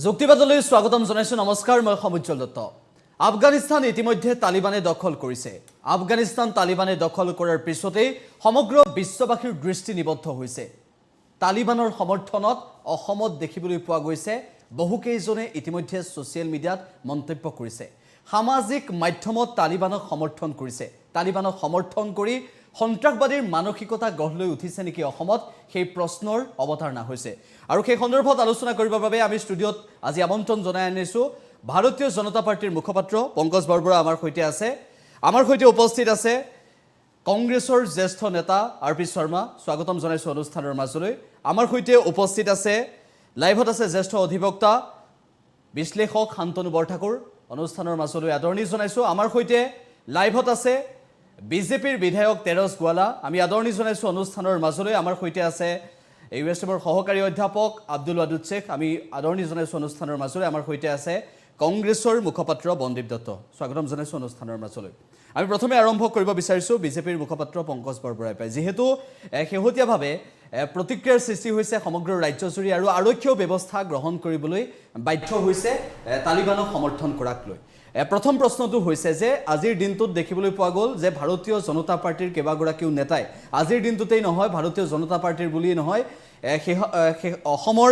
যুক্তিবাদলৈ স্বাগতম জনাইছো। নমস্কাৰ, মই সমুজ্জ্বল দত্ত। আফগানিস্তান ইতিমধ্যে তালিবানে দখল কৰিছে। আফগানিস্তান তালিবানে দখল কৰাৰ পিছতেই সমগ্ৰ বিশ্ববাসীৰ দৃষ্টি নিবদ্ধ হৈছে। তালিবানৰ সমৰ্থনত অসমত দেখিবলৈ পোৱা গৈছে বহুকেইজনে ইতিমধ্যে ছ'চিয়েল মিডিয়াত মন্তব্য কৰিছে। সামাজিক মাধ্যমত তালিবানক সমৰ্থন কৰিছে। তালিবানক সমৰ্থন কৰি সন্ত্ৰাসবাদীৰ মানসিকতা গঢ় লৈ উঠিছে নেকি অসমত, সেই প্ৰশ্নৰ অৱতাৰণা হৈছে। আৰু সেই সন্দৰ্ভত আলোচনা কৰিবৰ বাবে আমি ষ্টুডিঅ'ত আজি আমন্ত্ৰণ জনাই আনিছোঁ ভাৰতীয় জনতা পাৰ্টিৰ মুখপাত্ৰ পংকজ বৰবৰা আমাৰ সৈতে আছে। আমাৰ সৈতে উপস্থিত আছে কংগ্ৰেছৰ জ্যেষ্ঠ নেতা আৰ পি শৰ্মা। স্বাগতম জনাইছোঁ অনুষ্ঠানৰ মাজলৈ। আমাৰ সৈতে উপস্থিত আছে, লাইভত আছে জ্যেষ্ঠ অধিবক্তা বিশ্লেষক শান্তনু বৰঠাকুৰ। অনুষ্ঠানৰ মাজলৈ আদৰণি জনাইছোঁ। আমাৰ সৈতে লাইভত আছে বিজেপিৰ বিধায়ক তেৰছ গোৱালা। আমি আদৰণি জনাইছোঁ অনুষ্ঠানৰ মাজলৈ। আমাৰ সৈতে আছে ইউএছএমৰ সহকাৰী অধ্যাপক আব্দুল ৱাদুদ শ্বেখ। আমি আদৰণি জনাইছোঁ অনুষ্ঠানৰ মাজলৈ। আমাৰ সৈতে আছে কংগ্ৰেছৰ মুখপাত্ৰ বন্দীপ দত্ত। স্বাগতম জনাইছোঁ অনুষ্ঠানৰ মাজলৈ। আমি প্ৰথমে আৰম্ভ কৰিব বিচাৰিছোঁ বিজেপিৰ মুখপাত্ৰ পংকজ বৰবৰাই পাই। যিহেতু শেহতীয়াভাৱে প্ৰতিক্ৰিয়াৰ সৃষ্টি হৈছে সমগ্ৰ ৰাজ্যজুৰি আৰু আৰক্ষীয় ব্যৱস্থা গ্ৰহণ কৰিবলৈ বাধ্য হৈছে তালিবানক সমৰ্থন কৰাক লৈ। প্ৰথম প্ৰশ্নটো হৈছে যে আজিৰ দিনটোত দেখিবলৈ পোৱা গ'ল যে ভাৰতীয় জনতা পাৰ্টিৰ কেইবাগৰাকীও নেতাই আজিৰ দিনটোতেই নহয়, ভাৰতীয় জনতা পাৰ্টিৰ বুলিয়েই নহয়, অসমৰ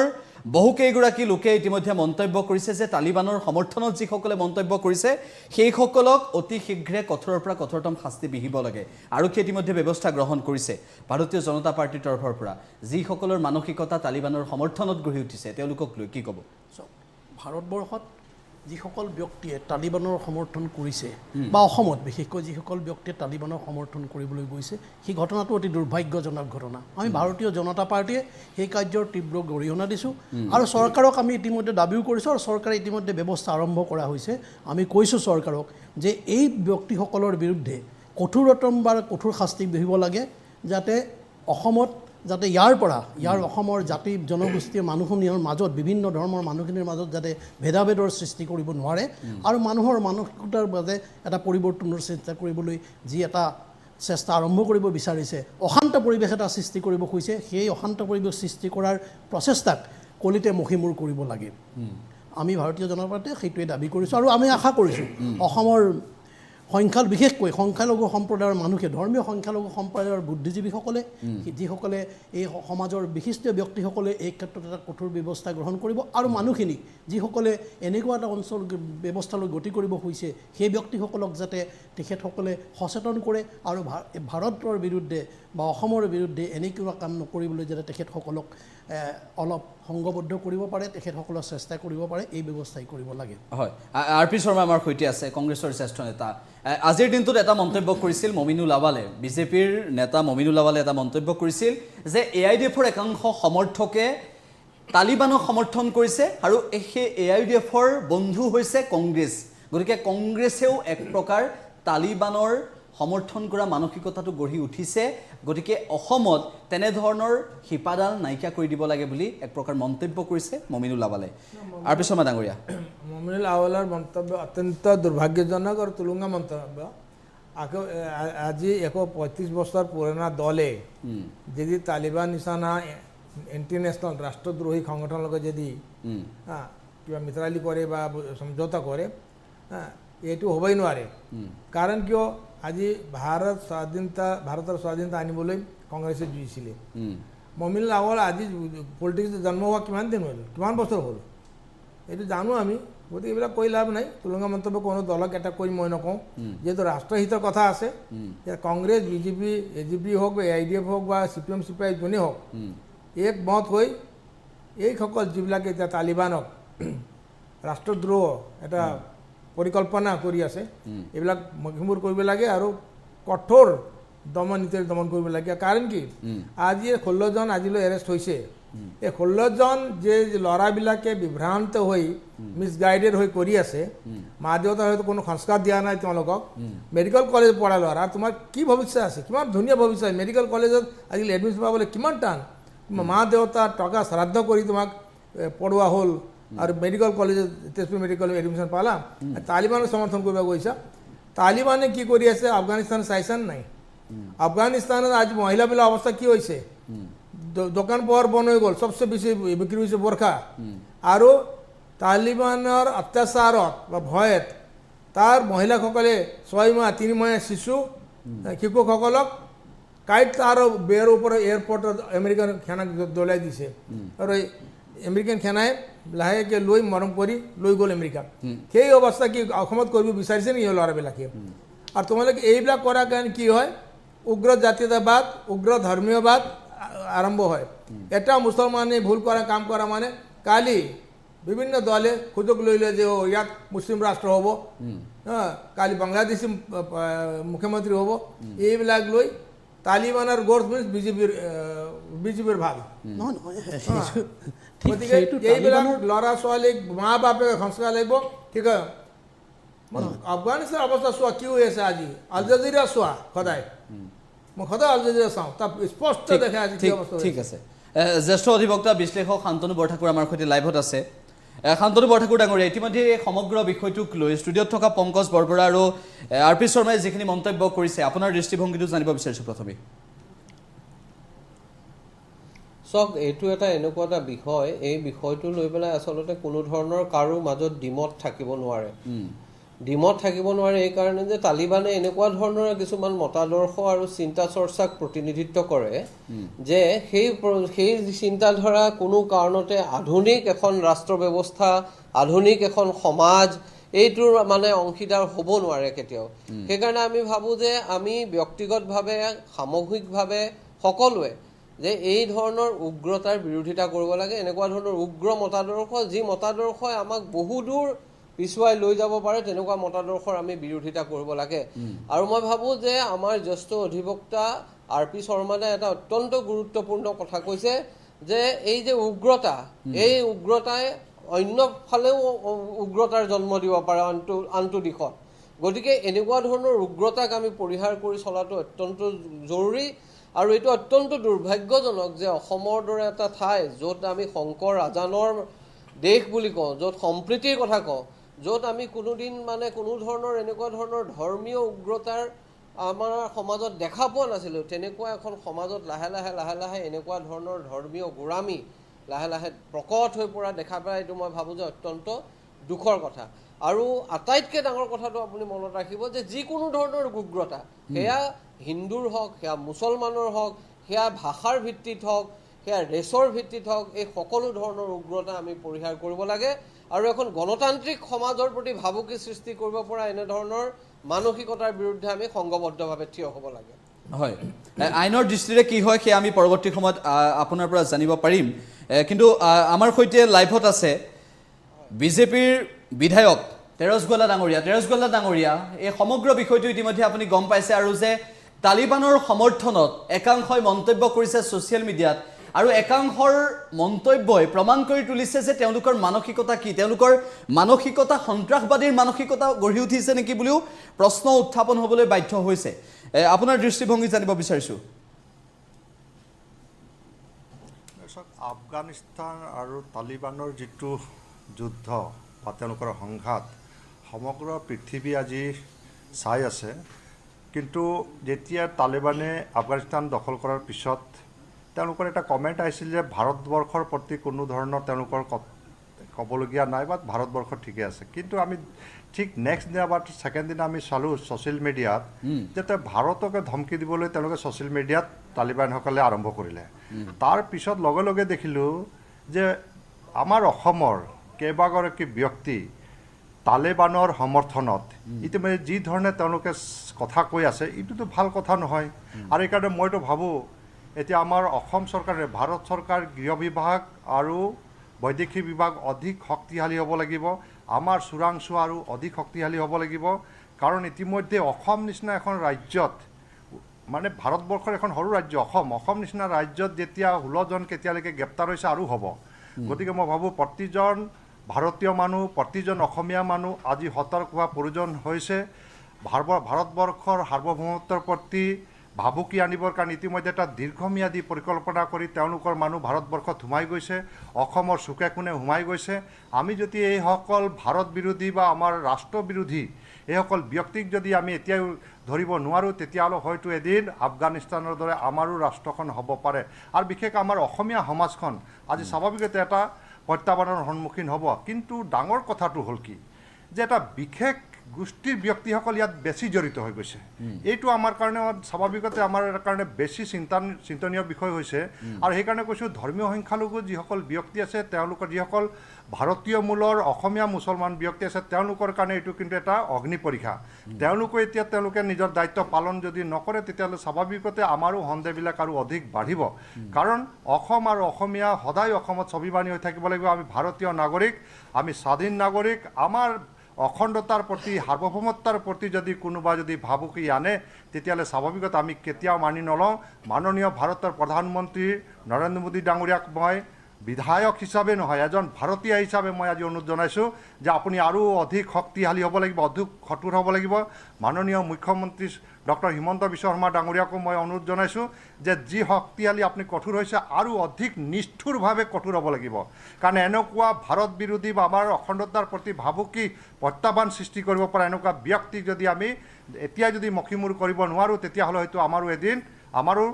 বহুকেইগৰাকী লোকে ইতিমধ্যে মন্তব্য কৰিছে যে তালিবানৰ সমৰ্থনত যিসকলে মন্তব্য কৰিছে সেইসকলক অতি শীঘ্ৰে কঠোৰৰ পৰা কঠোৰতম শাস্তি বিহিব লাগে। আৰক্ষীয়ে ইতিমধ্যে ব্যৱস্থা গ্ৰহণ কৰিছে ভাৰতীয় জনতা পাৰ্টিৰ তৰফৰ পৰা। যিসকলৰ মানসিকতা তালিবানৰ সমৰ্থনত গঢ়ি উঠিছে তেওঁলোকক লৈ কি ক'ব? ভাৰতবৰ্ষত যিসকল ব্যক্তিয়ে তালিবানৰ সমৰ্থন কৰিছে বা অসমত বিশেষকৈ যিসকল ব্যক্তিয়ে তালিবানৰ সমৰ্থন কৰিবলৈ গৈছে, সেই ঘটনাটো অতি দুৰ্ভাগ্যজনক ঘটনা। আমি ভাৰতীয় জনতা পাৰ্টীয়ে সেই কাৰ্যৰ তীব্ৰ গৰিহণা দিছোঁ আৰু চৰকাৰক আমি ইতিমধ্যে দাবীও কৰিছোঁ আৰু চৰকাৰে ইতিমধ্যে ব্যৱস্থা আৰম্ভ কৰা হৈছে। আমি কৈছোঁ চৰকাৰক যে এই ব্যক্তিসকলৰ বিৰুদ্ধে কঠোৰতম বা কঠোৰ শাস্তি বিহিব লাগে, যাতে অসমত যাতে ইয়াৰ অসমৰ জাতি জনগোষ্ঠীৰ মানুহখিনিৰ মাজত বিভিন্ন ধৰ্মৰ মানুহখিনিৰ মাজত যাতে ভেদাভেদৰ সৃষ্টি কৰিব নোৱাৰে আৰু মানুহৰ মানসিকতাৰ বাবে এটা পৰিৱৰ্তনৰ চেষ্টা কৰিবলৈ যি এটা চেষ্টা আৰম্ভ কৰিব বিচাৰিছে, অশান্ত পৰিৱেশ এটা সৃষ্টি কৰিব খুজিছে, সেই অশান্ত পৰিৱেশ সৃষ্টি কৰাৰ প্ৰচেষ্টাক কলিতে মষিমূৰ কৰিব লাগে। আমি ভাৰতীয় জনতা পাৰ্টীয়ে সেইটোৱে দাবী কৰিছোঁ আৰু আমি আশা কৰিছোঁ অসমৰ বিশেষকৈ সংখ্যালঘু সম্প্ৰদায়ৰ মানুহে, ধৰ্মীয় সংখ্যালঘু সম্প্ৰদায়ৰ বুদ্ধিজীৱীসকলে, যিসকলে এই সমাজৰ বিশিষ্ট ব্যক্তিসকলে এই ক্ষেত্ৰত এটা কঠোৰ ব্যৱস্থা গ্ৰহণ কৰিব আৰু মানুহখিনিক যিসকলে এনেকুৱা এটা অঞ্চল ব্যৱস্থালৈ গতি কৰিব খুজিছে সেই ব্যক্তিসকলক যাতে তেখেতসকলে সচেতন কৰে আৰু ভাৰতৰ বিৰুদ্ধে বা অসমৰ বিৰুদ্ধে এনেকুৱা কাম নকৰিবলৈ যাতে তেখেতসকলক অলপ সংঘবদ্ধ কৰিব পাৰে, তেখেতসকলক চেষ্টা কৰিব পাৰে, এই ব্যৱস্থাই কৰিব লাগে। হয়, আৰ পি শৰ্মা আমাৰ সৈতে আছে, কংগ্ৰেছৰ জ্যেষ্ঠ নেতা। আজিৰ দিনটোত এটা মন্তব্য কৰিছিল মমিনুল আৱালে, বিজেপিৰ নেতা মমিনুল আৱালে এটা মন্তব্য কৰিছিল যে AIDFৰ একাংশ সমৰ্থকে তালিবানক সমৰ্থন কৰিছে আৰু সেই AIDFৰ বন্ধু হৈছে কংগ্ৰেছ। গতিকে কংগ্ৰেছেও এক প্ৰকাৰ তালিবানৰ সমৰ্থন কৰা মানসিকতাটো গঢ়ি উঠিছে। গতিকে অসমত তেনেধৰণৰ শিপাডাল নাইকিয়া কৰি দিব লাগে বুলি এক প্ৰকাৰ মন্তব্য কৰিছে মমিনুল আৱালে। আৰ পি শৰ্মা ডাঙৰীয়া, মমিনুল আৱালৰ মন্তব্য অত্যন্ত দুৰ্ভাগ্যজনক আৰু তুলুঙা মন্তব্য। আজি 135 বছৰ পুৰণা দলে যদি তালিবান নিচিনা ইণ্টাৰনেশ্যনেল ৰাষ্ট্ৰদ্ৰোহী সংগঠনৰ লগত যদি কিবা মিত্ৰালি কৰে বা সমঝোতা কৰে, এইটো হ'বই নোৱাৰে। কাৰণ কিয় আজি ভাৰতৰ স্বাধীনতা আনিবলৈ কংগ্ৰেছে যুঁজিছিলে। মমিনুল আৱাল আজি পলিটিক্স জন্ম হোৱা কিমান দিন হ'ল, কিমান বছৰ হ'ল এইটো জানো আমি। গতিকে এইবিলাক কৈ লাভ নাই। তুলুঙা মন্তব্য কোনো দলক এটা কৈ মই নকওঁ, যিহেতু ৰাষ্ট্ৰহিতৰ কথা আছে। কংগ্ৰেছ, বিজেপি, AGP হওক বা AIDF হওক বা CPM CPI যোনেই হওক, একমত হৈ এইসকল যিবিলাকে এতিয়া তালিবানক ৰাষ্ট্ৰদ্ৰোহ এটা পৰিকল্পনা কৰি আছে, এইবিলাক মষিমূৰ কৰিব লাগে আৰু কঠোৰ নীতিৰে দমন কৰিব লাগে। কাৰণ কি আজি 16জন আজিলৈ এৰেষ্ট হৈছে। এই 16জন যে ল'ৰাবিলাকে বিভ্ৰান্ত হৈ মিছগাইডেড হৈ কৰি আছে, মা দেউতাই হয়তো কোনো সংস্কাৰ দিয়া নাই তেওঁলোকক। মেডিকেল কলেজ পঢ়া ল'ৰা, তোমাৰ কি ভৱিষ্যত আছে? কিমান ধুনীয়া ভৱিষ্যত। মেডিকেল কলেজত আজিকালি এডমিশ্যন পাবলৈ কিমান টান। মা দেউতা টকা শ্ৰাদ্ধ কৰি তোমাক পঢ়োৱা হ'ল আৰু মেডিকেল কলেজত তেজপুৰ মেডিকেল এডমিশ্যন পালা, তালিবানক সমৰ্থন কৰিব গৈছা। তালিবানে কি কৰি আছে আফগানিস্তান চাইছান নাই? আফগানিস্তানত আজি মহিলাবিলাকৰ অৱস্থা কি হৈছে? দোকান পোহাৰ বন্ধ হৈ গ'ল, চবচে বেছি বিক্ৰী হৈছে বোৰখা আৰু তালিবানৰ অত্যাচাৰত বা ভয়ত তাৰ মহিলাসকলে 6 মাহ 3 মাহ শিশুসকলক কাইট আৰু বেৰ ওপৰত এয়াৰপৰ্টত আমেৰিকান সেনাক দলাই দিছে আৰু আমেৰিকান সেনাই লাহেকে লৈ মৰম কৰি লৈ গ'ল আমেৰিকা সেই অৱস্থা কি অসমত কৰিব বিচাৰিছে নেকি ল'ৰাবিলাকে আৰু তোমালোকে এইবিলাক কৰাৰ কাৰণে কি হয় উগ্ৰ জাতীয়তাবাদ উগ্ৰ ধৰ্মীয়বাদ আৰম্ভ হয় এটা মুছলমানে ভুল কৰা কাম কৰা মানে কালি বিভিন্ন দলে সুযোগ লৈ লয় যে ইয়াত মুছলিম ৰাষ্ট্ৰ হ'ব কালি বাংলাদেশী মুখ্যমন্ত্ৰী হ'ব এইবিলাক লৈ তালিবানৰ গ'ৰ্ড মিনছ বিজেপিৰ ভাল নহয় নহয় গতিকে এইবিলাক ল'ৰা ছোৱালীক মা বাপে সংস্কাৰ লাগিব ঠিক আছে আফগানিস্তানৰ অৱস্থা চোৱা কি হৈ আছে আজি আল জাজিৰা চোৱা সদায় মই সদায় আল জাজিৰা চাওঁ তাত স্পষ্ট দেখে আজি কি অৱস্থা ঠিক আছে জ্যেষ্ঠ অধিবক্তা বিশ্লেষক শান্তনু বৰঠাকুৰ আমাৰ সৈতে লাইভত আছে শান্তনু বৰঠাকুৰ ডাঙৰীয়া ইতিমধ্যে সমগ্ৰ বিষয়টোক লৈ ষ্টুডিঅ'ত থকা পংকজ বৰবৰা আৰু আৰ.পি. শৰ্মাই যিখিনি মন্তব্য কৰিছে আপোনাৰ দৃষ্টিভংগীটো জানিব বিচাৰিছোঁ প্ৰথমে চাওক এইটো এটা এনেকুৱা এটা বিষয় এই বিষয়টো লৈ পেলাই আচলতে কোনো ধৰণৰ কাৰো মাজত দ্বিমত থাকিব নোৱাৰে দ্বিমত থাকিব নোৱাৰে এই কাৰণে যে তালিবানে এনেকুৱা ধৰণৰ কিছুমান মতাদৰ্শ আৰু চিন্তা চৰ্চাক প্ৰতিনিধিত্ব কৰে যে সেই চিন্তাধাৰা কোনো কাৰণতে আধুনিক এখন ৰাষ্ট্ৰ ব্যৱস্থা আধুনিক এখন সমাজ এইটোৰ মানে অংশীদাৰ হ'ব নোৱাৰে কেতিয়াও সেইকাৰণে আমি ভাবোঁ যে আমি ব্যক্তিগতভাৱে সামূহিকভাৱে সকলোৱে যে এই ধৰণৰ উগ্ৰতাৰ বিৰোধিতা কৰিব লাগে এনেকুৱা ধৰণৰ উগ্ৰ মতাদৰ্শ যি মতাদৰ্শই আমাক বহুদূৰ পিছুৱাই লৈ যাব পাৰে তেনেকুৱা মতাদৰ্শৰ আমি বিৰোধিতা কৰিব লাগে আৰু মই ভাবোঁ যে আমাৰ জ্যেষ্ঠ অধিবক্তা আৰ.পি. শৰ্মাই এটা অত্যন্ত গুৰুত্বপূৰ্ণ কথা কৈছে যে এই যে উগ্ৰতা এই উগ্ৰতাই অন্য ফালেও উগ্ৰতাৰ জন্ম দিব পাৰে আনটো দিশত গতিকে এনেকুৱা ধৰণৰ উগ্ৰতাক আমি পৰিহাৰ কৰি চলাটো অত্যন্ত জৰুৰী আৰু এইটো অত্যন্ত দুৰ্ভাগ্যজনক যে অসমৰ দৰে এটা ঠাই য'ত আমি শংকৰ আজানৰ দেশ বুলি কওঁ য'ত সম্প্ৰীতিৰ কথা কওঁ য'ত আমি কোনোদিন মানে কোনো ধৰণৰ এনেকুৱা ধৰণৰ ধৰ্মীয় উগ্ৰতাৰ আমাৰ সমাজত দেখা পোৱা নাছিলোঁ তেনেকুৱা এখন সমাজত লাহে লাহে এনেকুৱা ধৰণৰ ধৰ্মীয় গোড়ামী লাহে লাহে প্ৰকট হৈ পৰা দেখা পায় এইটো মই ভাবোঁ যে অত্যন্ত দুখৰ কথা আৰু আটাইতকৈ ডাঙৰ কথাটো আপুনি মনত ৰাখিব যে যিকোনো ধৰণৰ উগ্ৰতা সেয়া হিন্দুৰ হওক সেয়া মুছলমানৰ হওক সেয়া ভাষাৰ ভিত্তিত হওক সেয়া ৰেচৰ ভিত্তিত হওক এই সকলো ধৰণৰ উগ্ৰতা আমি পৰিহাৰ কৰিব লাগে আৰু এখন গণতান্ত্ৰিক সমাজৰ প্ৰতি ভাবুকি সৃষ্টি কৰিব পৰা এনেধৰণৰ মানসিকতাৰ বিৰুদ্ধে আমি সংঘবদ্ধভাৱে থিয় হ'ব লাগে হয় আইনৰ দৃষ্টিৰে কি হয় সেয়া আমি পৰৱৰ্তী সময়ত আপোনাৰ পৰা জানিব পাৰিম কিন্তু আমাৰ সৈতে লাইভত আছে বিজেপিৰ বিধায়ক তেৰছ গোৱালা ডাঙৰীয়া এই সমগ্ৰ বিষয়টো ইতিমধ্যে আপুনি গম পাইছে আৰু যে তালিবানৰ সমৰ্থনত একাংশই মন্তব্য কৰিছে ছ'চিয়েল মিডিয়াত আৰু একাংশৰ মন্তব্যই প্ৰমাণ কৰি তুলিছে যে তেওঁলোকৰ মানসিকতা কি তেওঁলোকৰ মানসিকতা সন্ত্ৰাসবাদীৰ মানসিকতা গঢ়ি উঠিছে নেকি বুলিও প্ৰশ্ন উত্থাপন হ'বলৈ বাধ্য হৈছে আপোনাৰ দৃষ্টিভংগী জানিব বিচাৰিছোঁ আফগানিস্তান আৰু তালিবানৰ যিটো যুদ্ধ বা তেওঁলোকৰ সংঘাত সমগ্ৰ পৃথিৱী আজি চাই আছে কিন্তু যেতিয়া তালিবানে আফগানিস্তান দখল কৰাৰ পিছত তেওঁলোকৰ এটা কমেণ্ট আহিছিল যে ভাৰতবৰ্ষৰ প্ৰতি কোনো ধৰণৰ তেওঁলোকৰ ক'বলগীয়া নাই বা ভাৰতবৰ্ষ ঠিকে আছে কিন্তু আমি ঠিক নেক্সট দিনা বা ছেকেণ্ড দিনা আমি চালোঁ ছ'চিয়েল মিডিয়াত যে ভাৰতকে ধমকি দিবলৈ তেওঁলোকে ছ'চিয়েল মিডিয়াত তালিবানসকলে আৰম্ভ কৰিলে তাৰ পিছত লগে লগে দেখিলোঁ যে আমাৰ অসমৰ কেইবাগৰাকী ব্যক্তি তালিবানৰ সমৰ্থনত ইতিমধ্যে যি ধৰণে তেওঁলোকে কথা কৈ আছে এইটোতো ভাল কথা নহয় আৰু এইকাৰণে মইতো ভাবোঁ এতিয়া আমাৰ অসম চৰকাৰে ভাৰত চৰকাৰ গৃহ বিভাগ আৰু বৈদেশিক বিভাগ অধিক শক্তিশালী হ'ব লাগিব আমাৰ চোৰাংচোৱা আৰু অধিক শক্তিশালী হ'ব লাগিব কাৰণ ইতিমধ্যে অসম নিচিনা এখন ৰাজ্যত মানে ভাৰতবৰ্ষৰ এখন সৰু ৰাজ্য অসম নিচিনা ৰাজ্যত যেতিয়া 16জন কেতিয়ালৈকে গ্ৰেপ্তাৰ হৈছে আৰু হ'ব গতিকে মই ভাবোঁ প্ৰতিজন ভাৰতীয় মানুহ প্ৰতিজন অসমীয়া মানুহ আজি সতৰ্ক হোৱা প্ৰয়োজন হৈছে ভাৰতবৰ্ষৰ সাৰ্বভৌমত্বৰ প্ৰতি ভাবুকি আনিবৰ কাৰণে ইতিমধ্যে এটা দীৰ্ঘম্যাদী পৰিকল্পনা কৰি তেওঁলোকৰ মানুহ ভাৰতবৰ্ষত সোমাই গৈছে অসমৰ চুকে কোণে সোমাই গৈছে আমি যদি এইসকল ভাৰত বিৰোধী বা আমাৰ ৰাষ্ট্ৰ বিৰোধী এইসকল ব্যক্তিক যদি আমি এতিয়াও ধৰিব নোৱাৰোঁ তেতিয়াহ'লে হয়তো এদিন আফগানিস্তানৰ দৰে আমাৰো ৰাষ্ট্ৰখন হ'ব পাৰে আৰু বিশেষ আমাৰ অসমীয়া সমাজখন আজি স্বাভাৱিকতে এটা প্ৰত্যাহ্বানৰ সন্মুখীন হ'ব। কিন্তু ডাঙৰ কথাটো হ'ল কি যে এটা বিশেষ গোষ্ঠীৰ ব্যক্তিসকল ইয়াত বেছি জড়িত হৈ গৈছে। এইটো আমাৰ কাৰণে স্বাভাৱিকতে আমাৰ কাৰণে বেছি চিন্তনীয় বিষয় হৈছে। আৰু সেইকাৰণে কৈছোঁ ধৰ্মীয় সংখ্যালঘু যিসকল ব্যক্তি আছে তেওঁলোকৰ যিসকল ভাৰতীয় মূলৰ অসমীয়া মুছলমান ব্যক্তি আছে তেওঁলোকৰ কাৰণে এইটো কিন্তু এটা অগ্নি পৰীক্ষা। তেওঁলোকে নিজৰ দায়িত্ব পালন যদি নকৰে তেতিয়াহ'লে স্বাভাৱিকতে আমাৰো সন্দেহবিলাক আৰু অধিক বাঢ়িব। কাৰণ অসম আৰু অসমীয়া সদায় অসমত স্বাভিমানী হৈ থাকিব লাগিব। আমি ভাৰতীয় নাগৰিক, আমি স্বাধীন নাগৰিক। আমাৰ অখণ্ডতাৰ প্ৰতি সাৰ্বভৌমত্বৰ প্ৰতি যদি কোনোবা যদি ভাবুকি আনে তেতিয়াহ'লে স্বাভাৱিকতে আমি কেতিয়াও মানি নলওঁ। মাননীয় ভাৰতৰ প্ৰধানমন্ত্ৰী নৰেন্দ্ৰ মোদী ডাঙৰীয়াক মই বিধায়ক হিচাপে নহয় এজন ভাৰতীয় হিচাপে মই আজি অনুৰোধ জনাইছোঁ যে আপুনি আৰু অধিক শক্তিশালী হ'ব লাগিব, অধিক কঠোৰ হ'ব লাগিব। মাননীয় মুখ্যমন্ত্ৰী ডক্টৰ হিমন্ত বিশ্ব শৰ্মা ডাঙৰীয়াকো মই অনুৰোধ জনাইছোঁ যে যি শক্তিশালী আপুনি কঠোৰ হৈছে আৰু অধিক নিষ্ঠুৰভাৱে কঠোৰ হ'ব লাগিব। কাৰণ এনেকুৱা ভাৰত বিৰোধী বা আমাৰ অখণ্ডতাৰ প্ৰতি ভাবুকি প্ৰত্যাহ্বান সৃষ্টি কৰিব পৰা এনেকুৱা ব্যক্তিক যদি আমি এতিয়া যদি মষিমূৰ কৰিব নোৱাৰোঁ তেতিয়াহ'লে হয়তো আমাৰো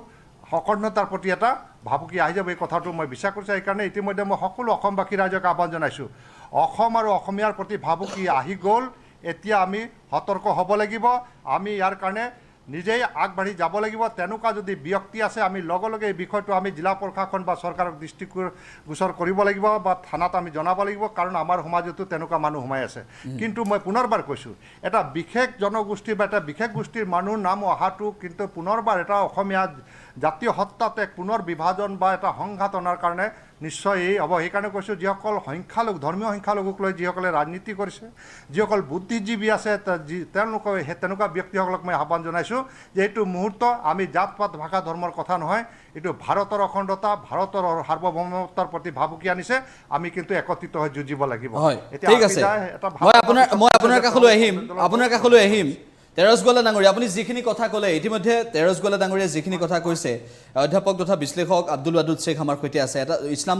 অখণ্ডতাৰ প্ৰতি এটা ভাবুকি আহি যাব। এই কথাটো মই বিশ্বাস কৰিছোঁ। সেইকাৰণে ইতিমধ্যে মই সকলো অসমবাসী ৰাইজক আহ্বান জনাইছোঁ, অসম আৰু অসমীয়াৰ প্ৰতি ভাবুকি আহি গ'ল, এতিয়া আমি সতৰ্ক হ'ব লাগিব। আমি ইয়াৰ কাৰণে নিজেই আগবাঢ়ি যাব লাগিব। তেনেকুৱা যদি ব্যক্তি আছে আমি লগে লগে এই বিষয়টো আমি জিলা প্ৰশাসন বা চৰকাৰক দৃষ্টিগোচৰ কৰিব লাগিব বা থানাত আমি জনাব লাগিব। কাৰণ আমাৰ সমাজতো তেনেকুৱা মানুহ সোমাই আছে। কিন্তু মই পুনৰবাৰ কৈছোঁ এটা বিশেষ জনগোষ্ঠী বা এটা বিশেষ গোষ্ঠীৰ মানুহৰ নাম অহাটো কিন্তু পুনৰবাৰ এটা অসমীয়া জাতীয় সত্তাত এক পুনৰ বিভাজন বা এটা সংঘাত অনাৰ কাৰণে নিশ্চয় এই হ'ব। সেইকাৰণে কৈছোঁ যিসকল সংখ্যালঘু ধৰ্মীয় সংখ্যালঘুক লৈ যিসকলে ৰাজনীতি কৰিছে, যিসকল বুদ্ধিজীৱী আছে তেওঁলোকে তেনেকুৱা ব্যক্তিসকলক মই আহ্বান জনাইছোঁ যে এইটো মুহূৰ্ত আমি জাত পাত ভাষা ধৰ্মৰ কথা নহয়, এইটো ভাৰতৰ অখণ্ডতা ভাৰতৰ সাৰ্বভৌমত্বৰ প্ৰতি ভাবুকি আনিছে। আমি কিন্তু একত্ৰিত হৈ যুঁজিব লাগিব। ঠিক আছে, মই আপোনাৰ কাষলৈ আহিম। তেৰছ গোৱালা ডাঙৰীয়া, আপুনি যিখিনি কথা ক'লে ইতিমধ্যে তেৰছ গোৱালা ডাঙৰীয়াই যিখিনি কথা কৈছে, অধ্যাপক তথা বিশ্লেষক আব্দুল ৱাদুদ শ্বেখ আমাৰ সৈতে আছে। এটা ইছলাম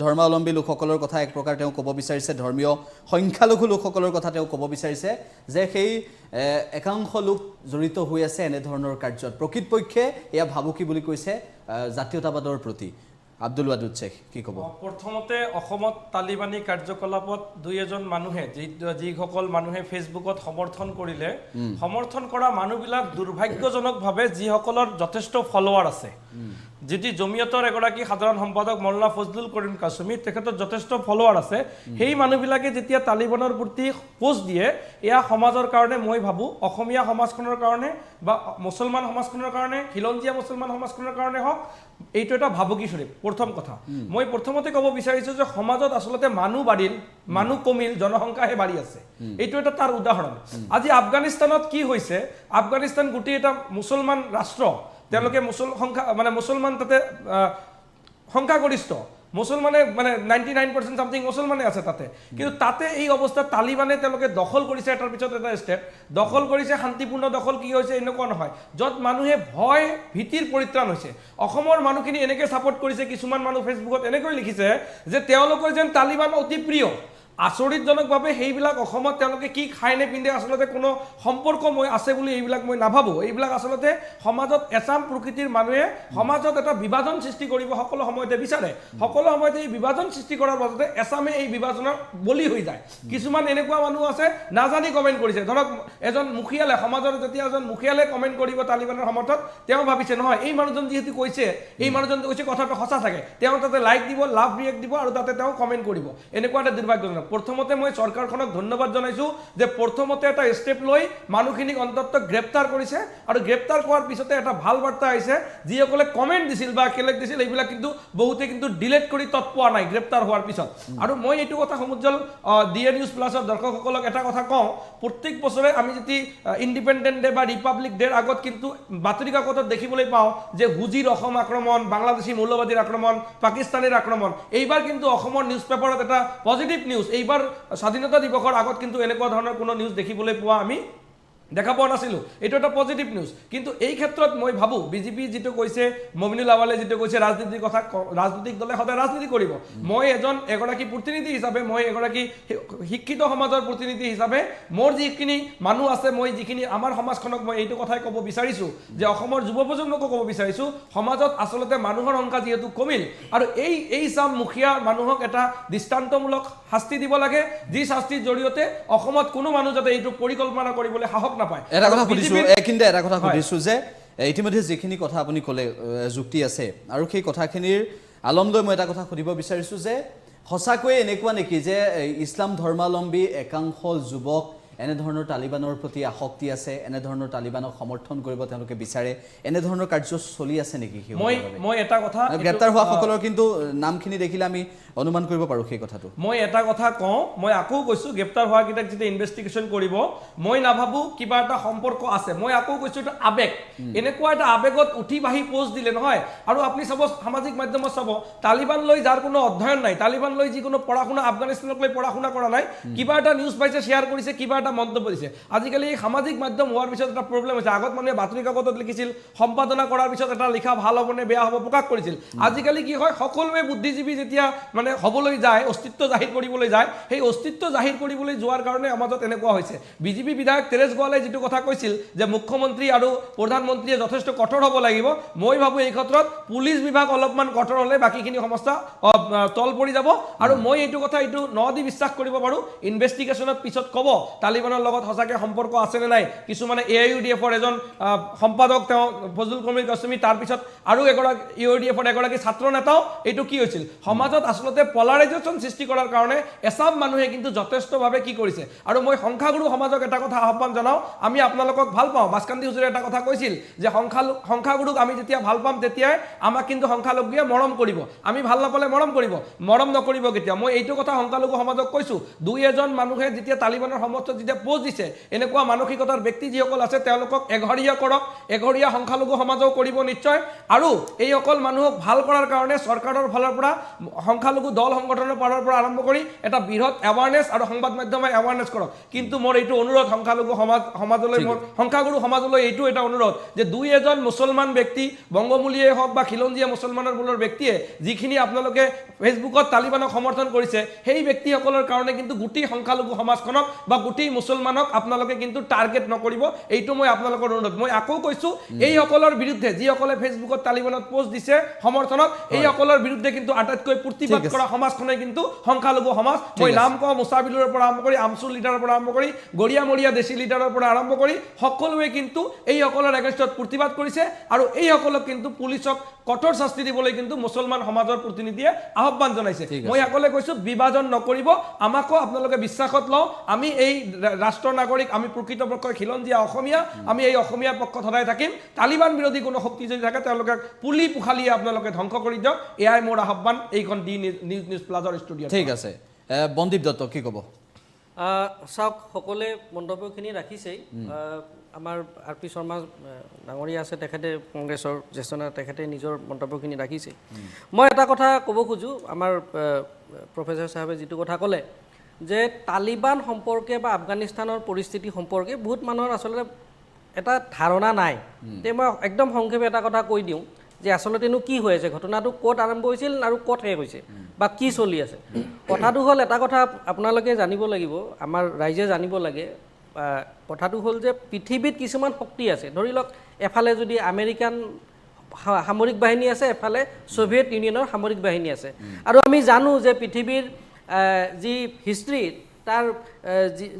ধৰ্মাৱলম্বী লোকসকলৰ কথা এক প্ৰকাৰ তেওঁ ক'ব বিচাৰিছে, ধৰ্মীয় সংখ্যালঘু লোকসকলৰ কথা তেওঁ ক'ব বিচাৰিছে যে সেই একাংশ লোক জড়িত হৈ আছে এনেধৰণৰ কাৰ্যত। প্ৰকৃতপক্ষে এয়া ভাবুকি বুলি কৈছে জাতীয়তাবাদৰ প্ৰতি। আব্দুল ৱাদুদ শ্বেখ কি ক'ব? প্ৰথমতে অসমত তালিবানী কাৰ্যকলাপত দুই এজন মানুহে যিসকল মানুহে ফেচবুকত সমৰ্থন কৰিলে, সমৰ্থন কৰা মানুহবিলাক দুৰ্ভাগ্যজনকভাৱে যিসকলৰ যথেষ্ট ফলোৱাৰ আছে, যদি জমিয়তৰ এগৰাকী সাধাৰণ সম্পাদক মৌলানা ফজলুল কৰিম কাছমি তেখেতৰ যথেষ্ট ফলোৱাৰ আছে, সেই মানুহবিলাকে যেতিয়া তালিবানৰ প্ৰতি পোষ্ট দিয়ে এয়া সমাজৰ কাৰণে মই ভাবোঁ অসমীয়া সমাজখনৰ কাৰণে বা মুছলমান সমাজখনৰ কাৰণে, খিলঞ্জীয়া মুছলমান সমাজখনৰ কাৰণে হওক এইটো এটা ভাবুকি স্বৰূপ। প্ৰথম কথা মই প্ৰথমতে ক'ব বিচাৰিছোঁ যে সমাজত আচলতে মানুহ বাঢ়িল, মানুহ কমিল, জনসংখ্যাহে বাঢ়ি আছে। এইটো এটা তাৰ উদাহৰণ। আজি আফগানিস্তানত কি হৈছে, আফগানিস্তান গোটেই এটা মুছলমান ৰাষ্ট্ৰ, তেওঁলোকে মুছলমান তাতে সংখ্যাগৰিষ্ঠ মুছলমানে 99% সামথিং মুছলমানে আছে তাতে। কিন্তু তাতে এই অৱস্থাত তালিবানে তেওঁলোকে দখল কৰিছে, এটাৰ পিছত এটা ষ্টেপ দখল কৰিছে। শান্তিপূৰ্ণ দখল কি হৈছে এনেকুৱা নহয়, য'ত মানুহে ভয় ভীতিৰ পৰিত্ৰাণ হৈছে। অসমৰ মানুহখিনি এনেকৈ ছাপোৰ্ট কৰিছে, কিছুমান মানুহ ফেচবুকত এনেকৈ লিখিছে যে তেওঁলোকৰ যেন তালিবান অতি প্ৰিয়। আচৰিতজনকভাৱে সেইবিলাক অসমত তেওঁলোকে কি খাই নে পিন্ধে আচলতে কোনো সম্পৰ্ক মই আছে বুলি এইবিলাক মই নাভাবোঁ। এইবিলাক আচলতে সমাজত এচাম প্ৰকৃতিৰ মানুহে সমাজত এটা বিভাজন সৃষ্টি কৰিব সকলো সময়তে বিচাৰে। সকলো সময়তে এই বিভাজন সৃষ্টি কৰাৰ মাজতে এচামে এই বিভাজনৰ বলি হৈ যায়। কিছুমান এনেকুৱা মানুহ আছে নাজানি কমেণ্ট কৰিছে। ধৰক এজন মুখীয়ালে সমাজৰ যেতিয়া এজন মুখীয়ালে কমেণ্ট কৰিব তালিবানৰ সমৰ্থনত, তেওঁ ভাবিছে নহয় এই মানুহজন যিহেতু কৈছে, এই মানুহজন কৈছে কথাটো সঁচা থাকে, তেওঁ তাতে লাইক দিব, লাভ ৰিয়েক্ট দিব আৰু তাতে তেওঁ কমেণ্ট কৰিব। এনেকুৱা এটা দুৰ্ভাগ্যজনক। প্ৰথমতে মই চৰকাৰখনক ধন্যবাদ জনাইছোঁ যে প্ৰথমতে এটা ষ্টেপ লৈ মানুহখিনিক অন্ততঃ গ্ৰেপ্তাৰ কৰিছে, আৰু গ্ৰেপ্তাৰ কৰাৰ পিছতে এটা ভাল বাৰ্তা আহিছে। যিসকলে কমেণ্ট দিছিল বা কেলেক দিছিল এইবিলাক কিন্তু বহুতে কিন্তু ডিলেট কৰি তৎ পোৱা নাই গ্ৰেপ্তাৰ হোৱাৰ পিছত। আৰু মই এইটো কথা সমুজ্জ্বল DA নিউজ প্লাছৰ দৰ্শকসকলক এটা কথা কওঁ, প্ৰত্যেক বছৰে আমি যদি ইণ্ডিপেণ্ডেণ্ট ডে বা ৰিপাব্লিক ডেৰ আগত কিন্তু বাতৰি কাকতত দেখিবলৈ পাওঁ যে হুজিৰ অসম আক্ৰমণ, বাংলাদেশী মৌলবাদীৰ আক্ৰমণ, পাকিস্তানীৰ আক্ৰমণ। এইবাৰ কিন্তু অসমৰ নিউজ পেপাৰত এটা পজিটিভ নিউজ, এইবাৰ স্বাধীনতা দিৱসৰ আগত কিন্তু এনেকুৱা ধৰণৰ কোনো নিউজ দেখিবলৈ পোৱা আমি দেখা পোৱা নাছিলোঁ এইটো এটা পজিটিভ নিউজ কিন্তু এই ক্ষেত্ৰত মই ভাবোঁ বিজেপি যিটো কৈছে মমিনুল আৱালে যিটো কৈছে ৰাজনীতিৰ কথা ৰাজনৈতিক দলে সদায় ৰাজনীতি কৰিব মই এগৰাকী প্ৰতিনিধি হিচাপে মই এগৰাকী শিক্ষিত সমাজৰ প্ৰতিনিধি হিচাপে মোৰ যিখিনি মানুহ আছে মই যিখিনি আমাৰ সমাজখনক মই এইটো কথাই ক'ব বিচাৰিছোঁ যে অসমৰ যুৱ প্ৰজন্মকো ক'ব বিচাৰিছোঁ সমাজত আচলতে মানুহৰ সংখ্যা যিহেতু কমিল আৰু এই চাম মুখীয়া মানুহক এটা দৃষ্টান্তমূলক শাস্তি দিব লাগে যি শাস্তিৰ জৰিয়তে অসমত কোনো মানুহ যাতে এইটো পৰিকল্পনা কৰিবলৈ সাহস নাপায় এটা কথা সুধিছোঁ কিন্তু এটা কথা সুধিছোঁ যে ইতিমধ্যে যিখিনি কথা আপুনি ক'লে যুক্তি আছে আৰু সেই কথাখিনিৰ আলম লৈ মই এটা কথা সুধিব বিচাৰিছোঁ যে সঁচাকৈয়ে এনেকুৱা নেকি যে ইছলাম ধৰ্মাৱলম্বী একাংশ যুৱক এনেধৰণৰ তালিবানৰ প্ৰতি আসক্তি আছে এনেধৰণৰ তালিবানক সমৰ্থন কৰিব তেওঁলোকে বিচাৰে এনেধৰণৰ কাৰ্য চলি আছে নেকি মই এটা কথা গ্ৰেপ্তাৰ হোৱাসকলৰ কিন্তু নামখিনি দেখিলে আমি অনুমান কৰিব পাৰোঁ সেই কথাটো মই এটা কথা কওঁ মই আকৌ কৈছোঁ গ্ৰেপ্তাৰ হোৱাকেইটাক যেতিয়া ইনভেষ্টিগেশ্যন কৰিব মই নাভাবোঁ কিবা এটা সম্পৰ্ক আছে মই আকৌ কৈছোঁ এইটো আৱেগ এনেকুৱা এটা আৱেগত উঠি বাঢ়ি পোষ্ট দিলে নহয় আৰু আপুনি চাব সামাজিক মাধ্যমত চাব তালিবান লৈ যাৰ কোনো অধ্যয়ন নাই তালিবান লৈ যিকোনো পঢ়া শুনা আফগানিস্তানক লৈ পঢ়া শুনা কৰা নাই কিবা এটা নিউজ পাইছে শ্বেয়াৰ কৰিছে কিবা এটা মন্তব্য দিছে আজিকালি এই সামাজিক মাধ্যম হোৱাৰ পিছত এটা প্ৰব্লেম হৈছে আগত মানুহে বাতৰি কাকতত লিখিছিল সম্পাদনা কৰাৰ পিছত এটা লিখা ভাল হ'ব নে বেয়া হ'ব প্ৰকাশ কৰিছিল আজিকালি কি হয় সকলোৱে বুদ্ধিজীৱী যেতিয়া মানে হ'বলৈ যায় অস্তিত্ব জাহিৰ কৰিবলৈ যায় সেই অস্তিত্ব জাহিৰ কৰিবলৈ যোৱাৰ কাৰণে সমাজত এনেকুৱা হৈছে বিজেপি বিধায়ক তেৰেছ গোৱালে যিটো কথা কৈছিল যে মুখ্যমন্ত্ৰী আৰু প্ৰধানমন্ত্ৰীয়ে যথেষ্ট কঠোৰ হ'ব লাগিব মই ভাবোঁ এই ক্ষেত্ৰত পুলিচ বিভাগ অলপমান কঠোৰ হ'লে বাকীখিনি সমস্যা তল পৰি যাব আৰু মই এইটো কথা এইটো দি বিশ্বাস কৰিব পাৰোঁ ইনভেষ্টিগেশ্যনত পিছত ক'ব তালিবানৰ লগত সঁচাকৈ সম্পৰ্ক আছে নে নাই কিছুমানে AIUDFৰ এজন সম্পাদক তেওঁ ফজলুল কমীৰ কাশ্মীৰ তাৰপিছত আৰু এগৰাকী AIUDFৰ এগৰাকী ছাত্ৰ নেতাও এইটো কি হৈছিল সমাজত আচলতে পলাৰাইজেশ্যন সৃষ্টি কৰাৰ কাৰণে এচাম মানুহে কিন্তু যথেষ্টভাৱে কি কৰিছে আৰু মই সংখ্যাগুৰু সমাজক এটা কথা আহ্বান জনাওঁ আমি আপোনালোকক ভাল পাওঁ বাছকান্দি হুজুৰে এটা কথা কৈছিল যে সংখ্যাগুৰুক আমি যেতিয়া ভাল পাম তেতিয়াই আমাক কিন্তু সংখ্যালঘুৱে মৰম কৰিব আমি ভাল নাপালে মৰম নকৰিব কেতিয়া মই এইটো কথা সংখ্যালঘু সমাজক কৈছোঁ দুই এজন মানুহে যেতিয়া তালিবানৰ সমৰ্থনত যেতিয়া পোষ্ট দিছে এনেকুৱা মানসিকতাৰ ব্যক্তি যিসকল আছে তেওঁলোকক এঘৰীয়া কৰক এঘৰীয়া সংখ্যালঘু সমাজেও কৰিব নিশ্চয় আৰু এই অকল মানুহক ভাল কৰাৰ কাৰণে চৰকাৰৰ ফালৰ পৰা সংখ্যালঘু দল সংগঠনৰ ফালৰ পৰা আৰম্ভ কৰি এটা বৃহৎ এৱাৰনেছ আৰু সংবাদ মাধ্যমে এৱাৰনেছ কৰক কিন্তু মোৰ এইটো অনুৰোধ সংখ্যালঘু সমাজলৈ মোৰ সংখ্যাগুৰু সমাজলৈ এইটো এটা অনুৰোধ যে দুই এজন মুছলমান ব্যক্তি বংগমূলীয়ে হওক বা খিলঞ্জীয়া মুছলমানৰ বোলৰ ব্যক্তিয়ে যিখিনি আপোনালোকে ফেচবুকত তালিবানক সমৰ্থন কৰিছে সেই ব্যক্তিসকলৰ কাৰণে কিন্তু গোটেই সংখ্যালঘু সমাজখনক বা গোটেই মুছলমানক আপোনালোকে কিন্তু টাৰ্গেট নকৰিব এইটো মই আপোনালোকৰ অনুৰোধ মই আকৌ কৈছোঁ এইসকলৰ বিৰুদ্ধে যিসকলে ফেচবুকত তালিবানত পোষ্ট দিছে সমৰ্থনক এইসকলৰ বিৰুদ্ধে কিন্তু আটাইতকৈ প্ৰতিবাদ কৰা সমাজখনে কিন্তু সংখ্যালঘু সমাজ মই নাম কওঁ মুছাবিলুৰৰ পৰা আৰম্ভ কৰি আমচুল লিডাৰৰ পৰা আৰম্ভ কৰি গৰিয়ামৰীয়া দেশী লিডাৰৰ পৰা আৰম্ভ কৰি সকলোৱে কিন্তু এইসকলৰ এগেইনষ্টত প্ৰতিবাদ কৰিছে আৰু এইসকলক কিন্তু পুলিচক কঠোৰ শাস্তি দিবলৈ কিন্তু মুছলমান সমাজৰ প্ৰতিনিধিয়ে আহ্বান জনাইছে মই সকলোৱে কৈছোঁ বিভাজন নকৰিব আমাকো আপোনালোকে বিশ্বাসত লওঁ আমি এই ৰাষ্ট্ৰৰ নাগৰিক আমি প্ৰকৃতপক্ষে খিলঞ্জীয়া অসমীয়া আমি এই অসমীয়াৰ পক্ষত সদায় থাকিম তালিবান বিৰোধী কোনো শক্তি যদি থাকে তেওঁলোকে পুলি পোখালিয়ে আপোনালোকে ধ্বংস কৰি দিয়ক এয়াই মোৰ আহ্বান এইখন নিউজ প্লাজাৰ ষ্টুডিঅ ঠিক আছে বন্দীপ দত্ত কি ক'ব চাওক সকলোৱে মন্তব্যখিনি ৰাখিছেই আমাৰ RP শৰ্মা ডাঙৰীয়া আছে তেখেতে কংগ্ৰেছৰ জ্যেষ্ঠ নেতা তেখেতে নিজৰ মন্তব্যখিনি ৰাখিছে মই এটা কথা ক'ব খোজোঁ আমাৰ প্ৰফেচাৰ চাহাবে যিটো কথা ক'লে যে তালিবান সম্পৰ্কে বা আফগানিস্তানৰ পৰিস্থিতি সম্পৰ্কে বহুত মানুহৰ আচলতে এটা ধাৰণা নাই তে মই একদম সংক্ষেপে এটা কথা কৈ দিওঁ যে আচলতেনো কি হৈ আছে ঘটনাটো ক'ত আৰম্ভ হৈছিল আৰু ক'ত শেষ হৈছে বা কি চলি আছে কথাটো হ'ল এটা কথা আপোনালোকে জানিব লাগিব আমাৰ ৰাইজে জানিব লাগে কথাটো হ'ল যে পৃথিৱীত কিছুমান শক্তি আছে ধৰি লওক এফালে যদি আমেৰিকান সামৰিক বাহিনী আছে এফালে ছোভিয়েট ইউনিয়নৰ সামৰিক বাহিনী আছে আৰু আমি জানো যে পৃথিৱীৰ যি হিষ্ট্ৰী তাৰ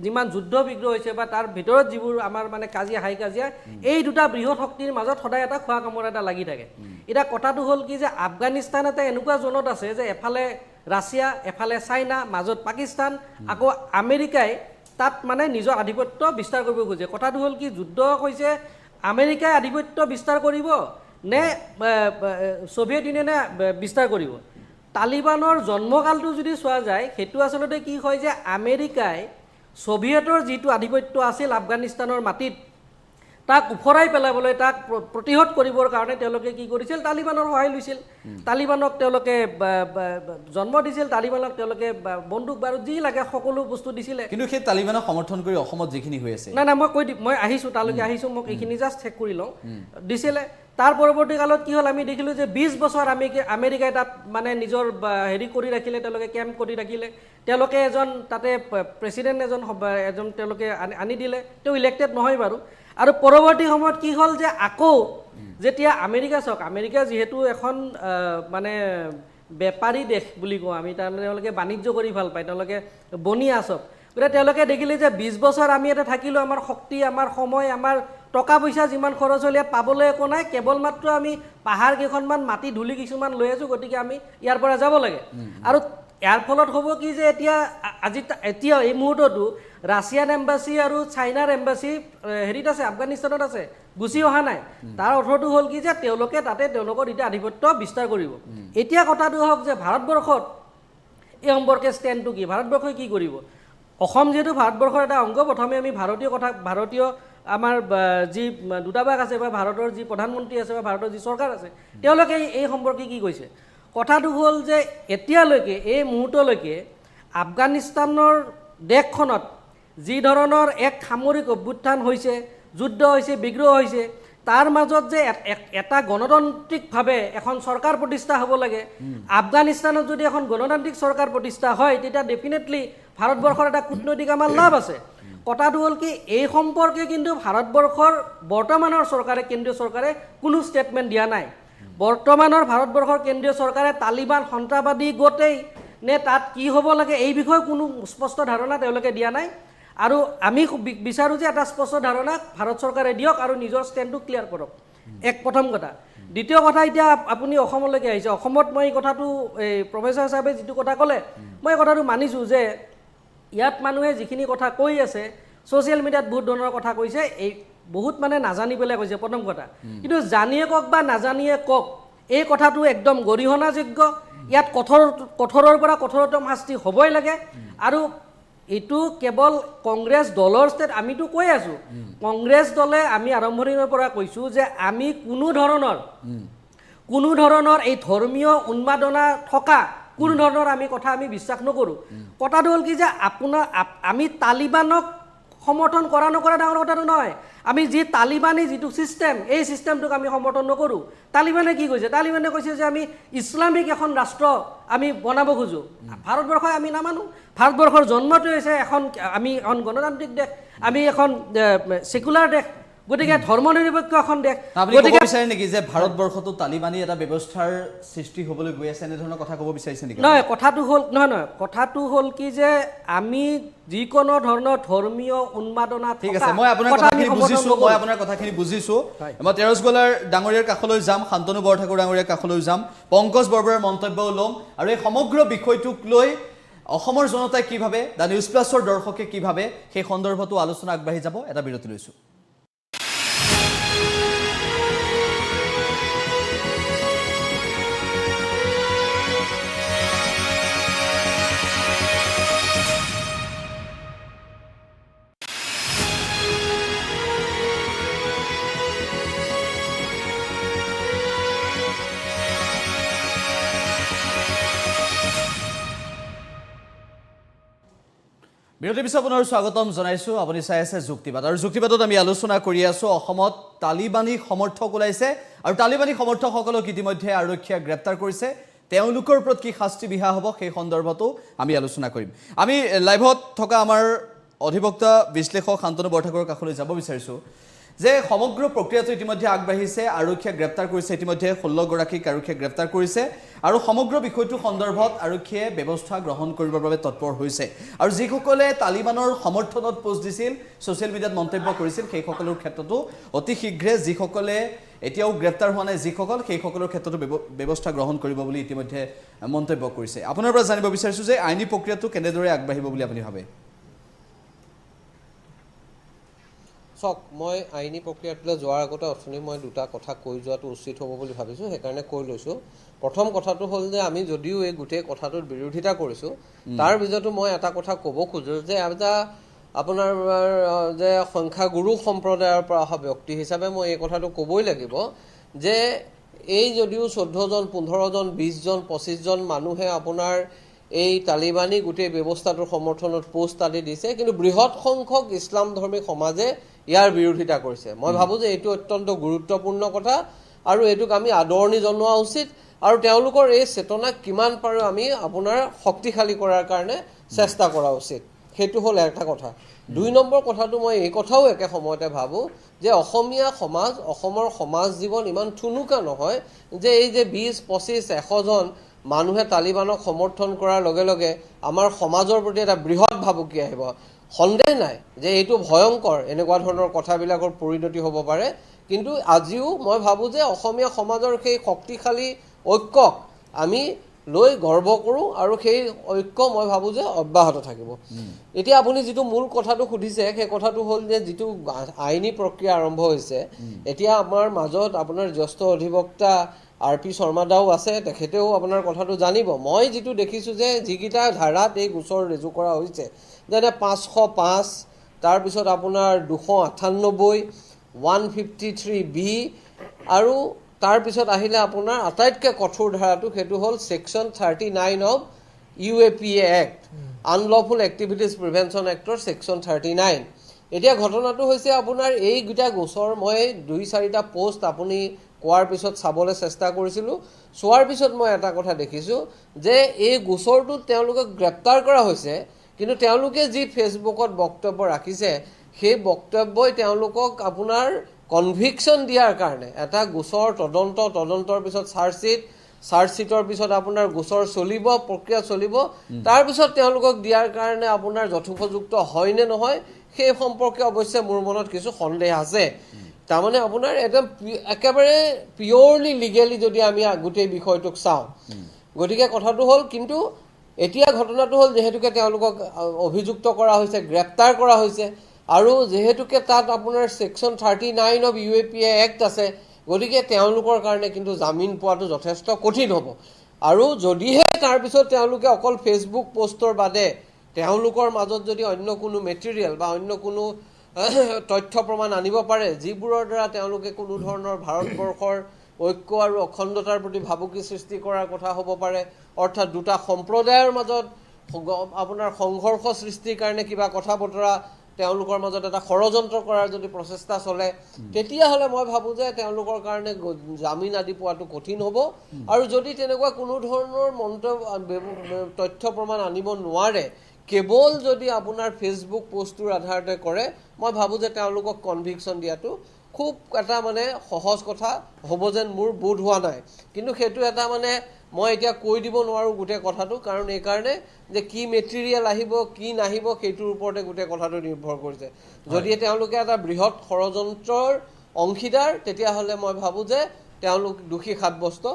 যিমান যুদ্ধ বিগ্ৰহ হৈছে বা তাৰ ভিতৰত যিবোৰ আমাৰ মানে কাজিয়া হাই কাজিয়া এই দুটা বৃহৎ শক্তিৰ মাজত সদায় এটা খোৱা কামোৰা এটা লাগি থাকে এতিয়া কথাটো হ'ল কি যে আফগানিস্তান এটা এনেকুৱা জোনত আছে যে এফালে ৰাছিয়া এফালে চাইনা মাজত পাকিস্তান আকৌ আমেৰিকাই তাত মানে নিজৰ আধিপত্য বিস্তাৰ কৰিব খোজে কথাটো হ'ল কি যুদ্ধ হৈছে আমেৰিকাই আধিপত্য বিস্তাৰ কৰিব নে ছোভিয়েট ইউনিয়নে বিস্তাৰ কৰিব তালিবানৰ জন্মকালটো যদি চোৱা যায় সেইটো আচলতে কি হয় যে আমেৰিকাই ছোভিয়েটৰ যিটো আধিপত্য আছিল আফগানিস্তানৰ মাটিত তাক উফৰাই পেলাবলৈ তাক প্ৰতিহত কৰিবৰ কাৰণে তেওঁলোকে কি কৰিছিল তালিবানৰ সহায় লৈছিল তালিবানক তেওঁলোকে জন্ম দিছিল তালিবানক তেওঁলোকে বন্দুক বাৰুদ যি লাগে সকলো বস্তু দিছিলে কিন্তু সেই তালিবানক সমৰ্থন কৰি অসমত যিখিনি হৈ আছে নাই নাই মই কৈ দিম মই আহিছোঁ তালৈকে আহিছোঁ মোক এইখিনি জাষ্ট চেক কৰি লওঁ দিছিলে তাৰ পৰৱৰ্তী কালত কি হ'ল আমি দেখিলোঁ যে 20 বছৰ আমেৰিকাই তাত মানে নিজৰ হেৰি কৰি ৰাখিলে তেওঁলোকে কেম্প কৰি ৰাখিলে তেওঁলোকে এজন তাতে প্ৰেচিডেণ্ট এজন তেওঁলোকে আনি দিলে তেওঁ ইলেক্টেড নহয় বাৰু আৰু পৰৱৰ্তী সময়ত কি হ'ল যে আকৌ যেতিয়া আমেৰিকা চাওক আমেৰিকা যিহেতু এখন মানে বেপাৰী দেশ বুলি কওঁ আমি তাৰমানে তেওঁলোকে বাণিজ্য কৰি ভাল পায় তেওঁলোকে বনিয়া চব গতিকে তেওঁলোকে দেখিলে যে 20 বছৰ আমি ইয়াতে থাকিলোঁ আমাৰ শক্তি আমাৰ সময় আমাৰ টকা পইচা যিমান খৰচ হ'ল ইয়াত পাবলৈ একো নাই কেৱল মাত্ৰ আমি পাহাৰ কেইখনমান মাটি ধূলি কিছুমান লৈ আছোঁ গতিকে আমি ইয়াৰ পৰা যাব লাগে আৰু ইয়াৰ ফলত হ'ব কি যে এতিয়া এই মুহূৰ্ততো ৰাছিয়ান এম্বাছী আৰু চাইনাৰ এম্বাছী হেৰিত আছে আফগানিস্তানত আছে গুচি অহা নাই তাৰ অৰ্থটো হ'ল কি যে তেওঁলোকে তাতে তেওঁলোকৰ এতিয়া আধিপত্য বিস্তাৰ কৰিব এতিয়া কথাটো হওক যে ভাৰতবৰ্ষত এই সম্পৰ্কে ষ্টেণ্ডটো কি ভাৰতবৰ্ষই কি কৰিব অসম যিহেতু ভাৰতবৰ্ষৰ এটা অংগ প্ৰথমে আমি ভাৰতীয় আমাৰ যি দূতাবাস আছে বা ভাৰতৰ যি প্ৰধানমন্ত্ৰী আছে বা ভাৰতৰ যি চৰকাৰ আছে তেওঁলোকে এই সম্পৰ্কে কি কৈছে কথাটো হ'ল যে এতিয়ালৈকে এই মুহূৰ্তলৈকে আফগানিস্তানৰ দেশখনত যি ধৰণৰ এক সামৰিক অভ্যুত্থান হৈছে যুদ্ধ হৈছে বিগ্ৰহ হৈছে তাৰ মাজত যে এটা গণতান্ত্ৰিকভাৱে এখন চৰকাৰ প্ৰতিষ্ঠা হ'ব লাগে আফগানিস্তানত যদি এখন গণতান্ত্ৰিক চৰকাৰ প্ৰতিষ্ঠা হয় তেতিয়া ডেফিনেটলি ভাৰতবৰ্ষৰ এটা কূটনৈতিক আমাৰ লাভ আছে কথাটো হ'ল কি এই সম্পৰ্কে কিন্তু ভাৰতবৰ্ষৰ বৰ্তমানৰ চৰকাৰে কেন্দ্ৰীয় চৰকাৰে কোনো ষ্টেটমেণ্ট দিয়া নাই বৰ্তমানৰ ভাৰতবৰ্ষৰ কেন্দ্ৰীয় চৰকাৰে তালিবান সন্ত্ৰাসবাদী গোটেই নে তাত কি হ'ব লাগে এই বিষয়ে কোনো স্পষ্ট ধাৰণা তেওঁলোকে দিয়া নাই আৰু আমি বিচাৰোঁ যে এটা স্পষ্ট ধাৰণা ভাৰত চৰকাৰে দিয়ক আৰু নিজৰ ষ্টেণ্ডটো ক্লিয়াৰ কৰক এক প্ৰথম কথা দ্বিতীয় কথা এতিয়া আপুনি অসমলৈকে আহিছে অসমত মই এই কথাটো এই প্ৰফেচাৰ চাহেবে যিটো কথা ক'লে মই এই কথাটো মানিছোঁ যে ইয়াত মানুহে যিখিনি কথা কৈ আছে ছ'চিয়েল মিডিয়াত বহুত ধৰণৰ কথা কৈছে এই বহুত মানে নাজানি পেলাই কৈছে প্ৰথম কথা কিন্তু জানিয়ে কওক বা নাজানিয়ে কওক এই কথাটো একদম গৰিহণাযোগ্য ইয়াত কঠোৰৰ পৰা কঠোৰতম শাস্তি হ'বই লাগে আৰু এইটো কেৱল কংগ্ৰেছ দলৰ ষ্টেট আমিতো কৈ আছোঁ কংগ্ৰেছ দলে আমি আৰম্ভণিৰ পৰা কৈছোঁ যে আমি কোনো ধৰণৰ এই ধৰ্মীয় উন্মাদনা থকা কোনো ধৰণৰ আমি কথা আমি বিশ্বাস নকৰোঁ কথাটো হ'ল কি যে আমি তালিবানক সমৰ্থন কৰা নকৰা ডাঙৰ কথাটো নহয় আমি যি তালিবানী যিটো ছিষ্টেম এই ছিষ্টেমটোক আমি সমৰ্থন নকৰোঁ তালিবানে কি কৈছে তালিবানে কৈছে যে আমি ইছলামিক এখন ৰাষ্ট্ৰ আমি বনাব খোজোঁ ভাৰতবৰ্ষই আমি নামানো ভাৰতবৰ্ষৰ জন্মটো হৈছে আমি এখন গণতান্ত্ৰিক দেশ আমি এখন ছেকুলাৰ দেশ গতিকে ধৰ্মনিৰপেক্ষ এখন দেশ আপুনি ক'ব বিচাৰে নেকি যে ভাৰতবৰ্ষতো তালিবানী এটা ব্যৱস্থাৰ সৃষ্টি হ'বলৈ গৈ আছে এনেধৰণৰ কথা ক'ব বিচাৰিছে নেকি নহয় কথাটো হ'ল কি যে আমি যিকোনো ধৰণৰ ধৰ্মীয় উন্মাদনা ঠিক আছে মই আপোনাৰ কথাখিনি বুজিছোঁ মই তেৰছ গোলাৰ ডাঙৰীয়াৰ কাষলৈ যাম শান্তনু বৰঠাকুৰ ডাঙৰীয়াৰ কাষলৈ যাম পংকজ বৰবৰাৰ মন্তব্য ল'ম আৰু এই সমগ্ৰ বিষয়টোক লৈ অসমৰ জনতাই কি ভাবে দা নিউজ প্লাছৰ দৰ্শকে কি ভাবে সেই সন্দৰ্ভতো আলোচনা আগবাঢ়ি যাব এটা বিৰতি লৈছোঁ বিৰতি পিছত পুনৰ স্বাগতম জনাইছোঁ আপুনি চাই আছে যুক্তিবাদ আৰু যুক্তিবাদত আমি আলোচনা কৰি আছোঁ অসমত তালিবানী সমৰ্থক ওলাইছে আৰু তালিবানী সমৰ্থকসকলক ইতিমধ্যে আৰক্ষীয়ে গ্ৰেপ্তাৰ কৰিছে তেওঁলোকৰ ওপৰত কি শাস্তি বিহা হ'ব সেই সন্দৰ্ভতো আমি আলোচনা কৰিম আমি লাইভত থকা আমাৰ অধিবক্তা বিশ্লেষক শান্তনু বৰঠাকুৰৰ কাষলৈ যাব বিচাৰিছোঁ যে সমগ্ৰ প্ৰক্ৰিয়াটো ইতিমধ্যে আগবাঢ়িছে আৰক্ষীয়ে গ্ৰেপ্তাৰ কৰিছে ইতিমধ্যে 16 গৰাকীক আৰক্ষীয়ে গ্ৰেপ্তাৰ কৰিছে আৰু সমগ্ৰ বিষয়টো সন্দৰ্ভত আৰক্ষীয়ে ব্যৱস্থা গ্ৰহণ কৰিবৰ বাবে তৎপৰ হৈছে আৰু যিসকলে তালিবানৰ সমৰ্থনত পোষ্ট দিছিল ছ'চিয়েল মিডিয়াত মন্তব্য কৰিছিল সেইসকলৰ ক্ষেত্ৰতো অতি শীঘ্ৰে যিসকলে এতিয়াও গ্ৰেপ্তাৰ হোৱা নাই যিসকল সেইসকলৰ ক্ষেত্ৰতো ব্যৱস্থা গ্ৰহণ কৰিব বুলি ইতিমধ্যে মন্তব্য কৰিছে আপোনাৰ পৰা জানিব বিচাৰিছোঁ যে আইনী প্ৰক্ৰিয়াটো কেনেদৰে আগবাঢ়িব বুলি আপুনি ভাবে চাওক মই আইনী প্ৰক্ৰিয়াটোলৈ যোৱাৰ আগতে অথনি মই দুটা কথা কৈ যোৱাটো উচিত হ'ব বুলি ভাবিছোঁ সেইকাৰণে কৈ লৈছোঁ প্ৰথম কথাটো হ'ল যে আমি যদিও এই গোটেই কথাটোৰ বিৰোধিতা কৰিছোঁ তাৰ ভিতৰতো মই এটা কথা ক'ব খোজোঁ যে এটা আপোনাৰ যে সংখ্যাগুৰু সম্প্ৰদায়ৰ পৰা অহা ব্যক্তি হিচাপে মই এই কথাটো ক'বই লাগিব যে এই যদিও 14 জন 15 জন 20 জন 25 জন মানুহে আপোনাৰ এই তালিবানী গোটেই ব্যৱস্থাটোৰ সমৰ্থনত পোষ্ট আদি দিছে কিন্তু বৃহৎ সংখ্যক ইছলাম ধৰ্মী সমাজে ইয়াৰ বিৰোধিতা কৰিছে মই ভাবোঁ যে এইটো অত্যন্ত গুৰুত্বপূৰ্ণ কথা আৰু এইটোক আমি আদৰণি জনোৱা উচিত আৰু তেওঁলোকৰ এই চেতনা কিমান পাৰো আমি আপোনাৰ শক্তিশালী কৰাৰ কাৰণে চেষ্টা কৰা উচিত সেইটো হ'ল এটা কথা 2 নম্বৰ কথাটো মই এই কথাও একে সময়তে ভাবোঁ যে অসমীয়া সমাজ অসমৰ সমাজ জীৱন ইমান থুনুকা নহয় যে এই যে 20 25 100 জন মানুহে তালিবানক সমৰ্থন কৰাৰ লগে লগে আমাৰ সমাজৰ প্ৰতি এটা বৃহৎ ভাবুকি আহিব সন্দেহ নাই যে এইটো ভয়ংকৰ এনেকুৱা ধৰণৰ কথাবিলাকৰ পৰিণতি হ'ব পাৰে কিন্তু আজিও মই ভাবোঁ যে অসমীয়া সমাজৰ সেই শক্তিশালী ঐক্যক আমি লৈ গৰ্ব কৰোঁ আৰু সেই ঐক্য মই ভাবোঁ যে অব্যাহত থাকিব এতিয়া আপুনি যিটো মূল কথাটো সুধিছে সেই কথাটো হ'ল যে যিটো আইনী প্ৰক্ৰিয়া আৰম্ভ হৈছে এতিয়া আমাৰ মাজত আপোনাৰ জ্যেষ্ঠ অধিবক্তা RP শৰ্মাদাও আছে তেখেতেও আপোনাৰ কথাটো জানিব মই যিটো দেখিছোঁ যে যিকেইটা ধাৰাত এই গোচৰ ৰুজু কৰা হৈছে যেনে 505 তাৰপিছত আপোনাৰ 298 153B আৰু তাৰপিছত আহিলে আপোনাৰ আটাইতকৈ কঠোৰ ধাৰাটো সেইটো হ'ল section 39 of UAPA act unlawful activities prevention এক্টৰ সেকশ্যন 39 এতিয়া ঘটনাটো হৈছে আপোনাৰ এই দুটা গোচৰ মই 2-4টা পোষ্ট আপুনি কোৱাৰ পিছত চাবলৈ চেষ্টা কৰিছিলোঁ চোৱাৰ পিছত মই এটা কথা দেখিছোঁ যে এই গোচৰটোত তেওঁলোকক গ্ৰেপ্তাৰ কৰা হৈছে কিন্তু তেওঁলোকে যি ফেচবুকত বক্তব্য ৰাখিছে সেই বক্তব্যই তেওঁলোকক আপোনাৰ কনভিকশ্যন দিয়াৰ কাৰণে এটা গোচৰ তদন্তৰ পিছত চাৰ্জশ্বিটৰ পিছত আপোনাৰ গোচৰ চলিব প্ৰক্ৰিয়া চলিব তাৰপিছত তেওঁলোকক দিয়াৰ কাৰণে আপোনাৰ যথোপযুক্ত হয় নে নহয় সেই সম্পৰ্কে অৱশ্যে মোৰ মনত কিছু সন্দেহ আছে তাৰমানে আপোনাৰ একদম একেবাৰে পিয়ৰলি লিগেলি যদি আমি গোটেই বিষয়টোক চাওঁ গতিকে কথাটো হ'ল কিন্তু এতিয়া ঘটনাটো হ'ল যেহেতুকে তেওঁলোকক অভিযুক্ত কৰা হৈছে গ্ৰেপ্তাৰ কৰা হৈছে আৰু যেহেতুকে তাত আপোনাৰ সেকশ্যন 39 অফ UAPA এক্ট আছে গতিকে তেওঁলোকৰ কাৰণে কিন্তু জামিন পোৱাটো যথেষ্ট কঠিন হ'ব আৰু যদিহে তাৰপিছত তেওঁলোকে অকল ফেচবুক পোষ্টৰ বাদে তেওঁলোকৰ মাজত যদি অন্য কোনো মেটেৰিয়েল বা অন্য কোনো তথ্য প্ৰমাণ আনিব পাৰে যিবোৰৰ দ্বাৰা তেওঁলোকে কোনো ধৰণৰ ভাৰতবৰ্ষৰ ঐক্য আৰু অখণ্ডতাৰ প্ৰতি ভাবুকি সৃষ্টি কৰাৰ কথা হ'ব পাৰে অৰ্থাৎ দুটা সম্প্ৰদায়ৰ মাজত আপোনাৰ সংঘৰ্ষ সৃষ্টিৰ কাৰণে কিবা কথা বতৰা তেওঁলোকৰ মাজত এটা ষড়যন্ত্ৰ কৰাৰ যদি প্ৰচেষ্টা চলে তেতিয়াহ'লে মই ভাবোঁ যে তেওঁলোকৰ কাৰণে জামিন আদি পোৱাটো কঠিন হ'ব আৰু যদি তেনেকুৱা কোনো ধৰণৰ তথ্য প্ৰমাণ আনিব নোৱাৰে কেৱল যদি আপোনাৰ ফেচবুক পোষ্টটোৰ আধাৰতে কৰে মই ভাবোঁ যে তেওঁলোকক কনভিকশ্যন দিয়াটো খুব এটা মানে সহজ কথা হ'ব যেন মোৰ বোধ হোৱা নাই কিন্তু সেইটো এটা মানে মই এতিয়া কৈ দিব নোৱাৰোঁ গোটেই কথাটো কাৰণ এই কাৰণে যে কি মেটেৰিয়েল আহিব কি নাহিব সেইটোৰ ওপৰতে গোটেই কথাটো নিৰ্ভৰ কৰিছে যদি তেওঁলোকে এটা বৃহৎ ষড়যন্ত্ৰৰ অংশীদাৰ তেতিয়াহ'লে মই ভাবোঁ যে তেওঁলোক দোষী সাব্যস্ত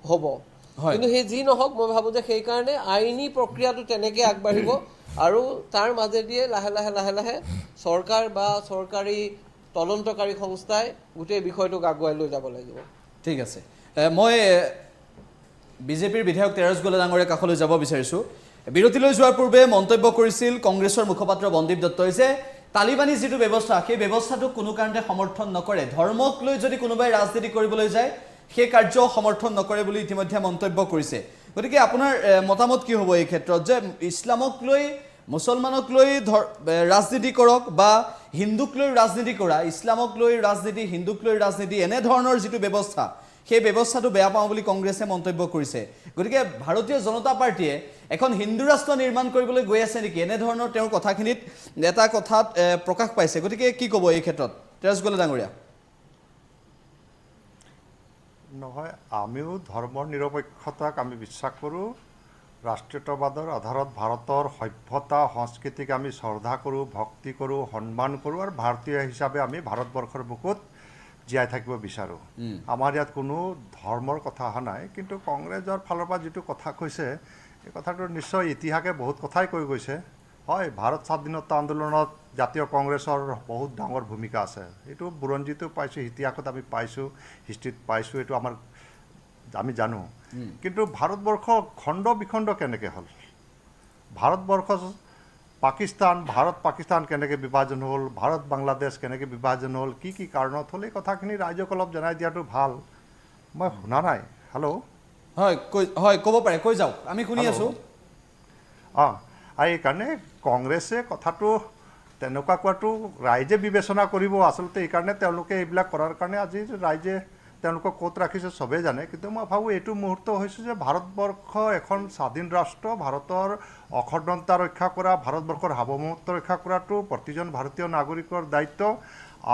হ'ব কিন্তু সেই যি নহওক মই ভাবোঁ যে সেইকাৰণে আইনী প্ৰক্ৰিয়াটো তেনেকৈ আগবাঢ়িব আৰু তাৰ মাজেদিয়ে লাহে লাহে চৰকাৰ বা চৰকাৰী তদন্তকাৰী সংস্থাই গোটেই বিষয়টোক আগুৱাই লৈ যাব লাগিব ঠিক আছে মই বিজেপিৰ বিধায়ক তেৰাজ গোলা ডাঙৰীয়া কাষলৈ যাব বিচাৰিছোঁ বিৰতিলৈ যোৱাৰ পূৰ্বে মন্তব্য কৰিছিল কংগ্ৰেছৰ মুখপাত্ৰ বন্দীপ দত্তই যে তালিবানী যিটো ব্যৱস্থা সেই ব্যৱস্থাটোক কোনো কাৰণতে সমৰ্থন নকৰে ধৰ্মক লৈ যদি কোনোবাই ৰাজনীতি কৰিবলৈ যায় সেই কাৰ্য সমৰ্থন নকৰে বুলি ইতিমধ্যে মন্তব্য কৰিছে গতিকে আপোনাৰ মতামত কি হ'ব এই ক্ষেত্ৰত যে ইছলামক লৈ মুছলমানক লৈ ৰাজনীতি কৰক বা হিন্দুক লৈ ৰাজনীতি কৰা ইছলামক লৈ ৰাজনীতি হিন্দুক লৈ ৰাজনীতি এনে ধৰণৰ যিটো ব্যৱস্থা সেই ব্যৱস্থাটো বেয়া পাওঁ বুলি কংগ্ৰেছে মন্তব্য কৰিছে গতিকে ভাৰতীয় জনতা পাৰ্টিয়ে এখন হিন্দু ৰাষ্ট্ৰ নিৰ্মাণ কৰিবলৈ গৈ আছে নেকি এনে ধৰণৰ তেওঁৰ কথাখিনিত এটা কথাত প্ৰকাশ পাইছে গতিকে কি ক'ব এই ক্ষেত্ৰত তেৰাজ গোলা ডাঙৰীয়া নহয় আমিও ধৰ্মৰ নিৰপেক্ষতাক আমি বিশ্বাস কৰোঁ ৰাষ্ট্ৰীয়তাবাদৰ আধাৰত ভাৰতৰ সভ্যতা সংস্কৃতিক আমি শ্ৰদ্ধা কৰোঁ ভক্তি কৰোঁ সন্মান কৰোঁ আৰু ভাৰতীয় হিচাপে আমি ভাৰতবৰ্ষৰ বুকুত জীয়াই থাকিব বিচাৰোঁ আমাৰ ইয়াত কোনো ধৰ্মৰ কথা অহা নাই কিন্তু কংগ্ৰেছৰ ফালৰ পৰা যিটো কথা কৈছে এই কথাটো নিশ্চয় ইতিহাসে বহুত কথাই কৈ গৈছে হয় ভাৰত স্বাধীনতা আন্দোলনত জাতীয় কংগ্ৰেছৰ বহুত ডাঙৰ ভূমিকা আছে এইটো বুৰঞ্জীতো পাইছোঁ ইতিহাসত আমি পাইছোঁ হিষ্ট্ৰীত পাইছোঁ এইটো আমাৰ আমি জানো কিন্তু ভাৰতবৰ্ষ খণ্ড বিখণ্ড কেনেকৈ হ'ল ভাৰতবৰ্ষ পাকিস্তান ভাৰত পাকিস্তান কেনেকৈ বিভাজন হ'ল, ভাৰত বাংলাদেশ কেনেকৈ বিভাজন হ'ল, কি কাৰণত হ'ল, এই কথাখিনি ৰাইজক অলপ জনাই দিয়াটো ভাল। মই শুনা নাই। হেল্ল', হয় ক'ব পাৰে, কৈ যাওক, আমি শুনি আছোঁ। আৰু এইকাৰণে কংগ্ৰেছে কথাটো তেনেকুৱা কোৱাটো ৰাইজে বিবেচনা কৰিব। আচলতে এইকাৰণে তেওঁলোকে এইবিলাক কৰাৰ কাৰণে আজি ৰাইজে তেওঁলোকক ক'ত ৰাখিছে চবেই জানে। কিন্তু মই ভাবোঁ এইটো মুহূৰ্ত হৈছে যে ভাৰতবৰ্ষ এখন স্বাধীন ৰাষ্ট্ৰ, ভাৰতৰ অখণ্ডতা ৰক্ষা কৰা, ভাৰতবৰ্ষৰ সাৰ্বভৌমত্ব ৰক্ষা কৰাটো প্ৰতিজন ভাৰতীয় নাগৰিকৰ দায়িত্ব।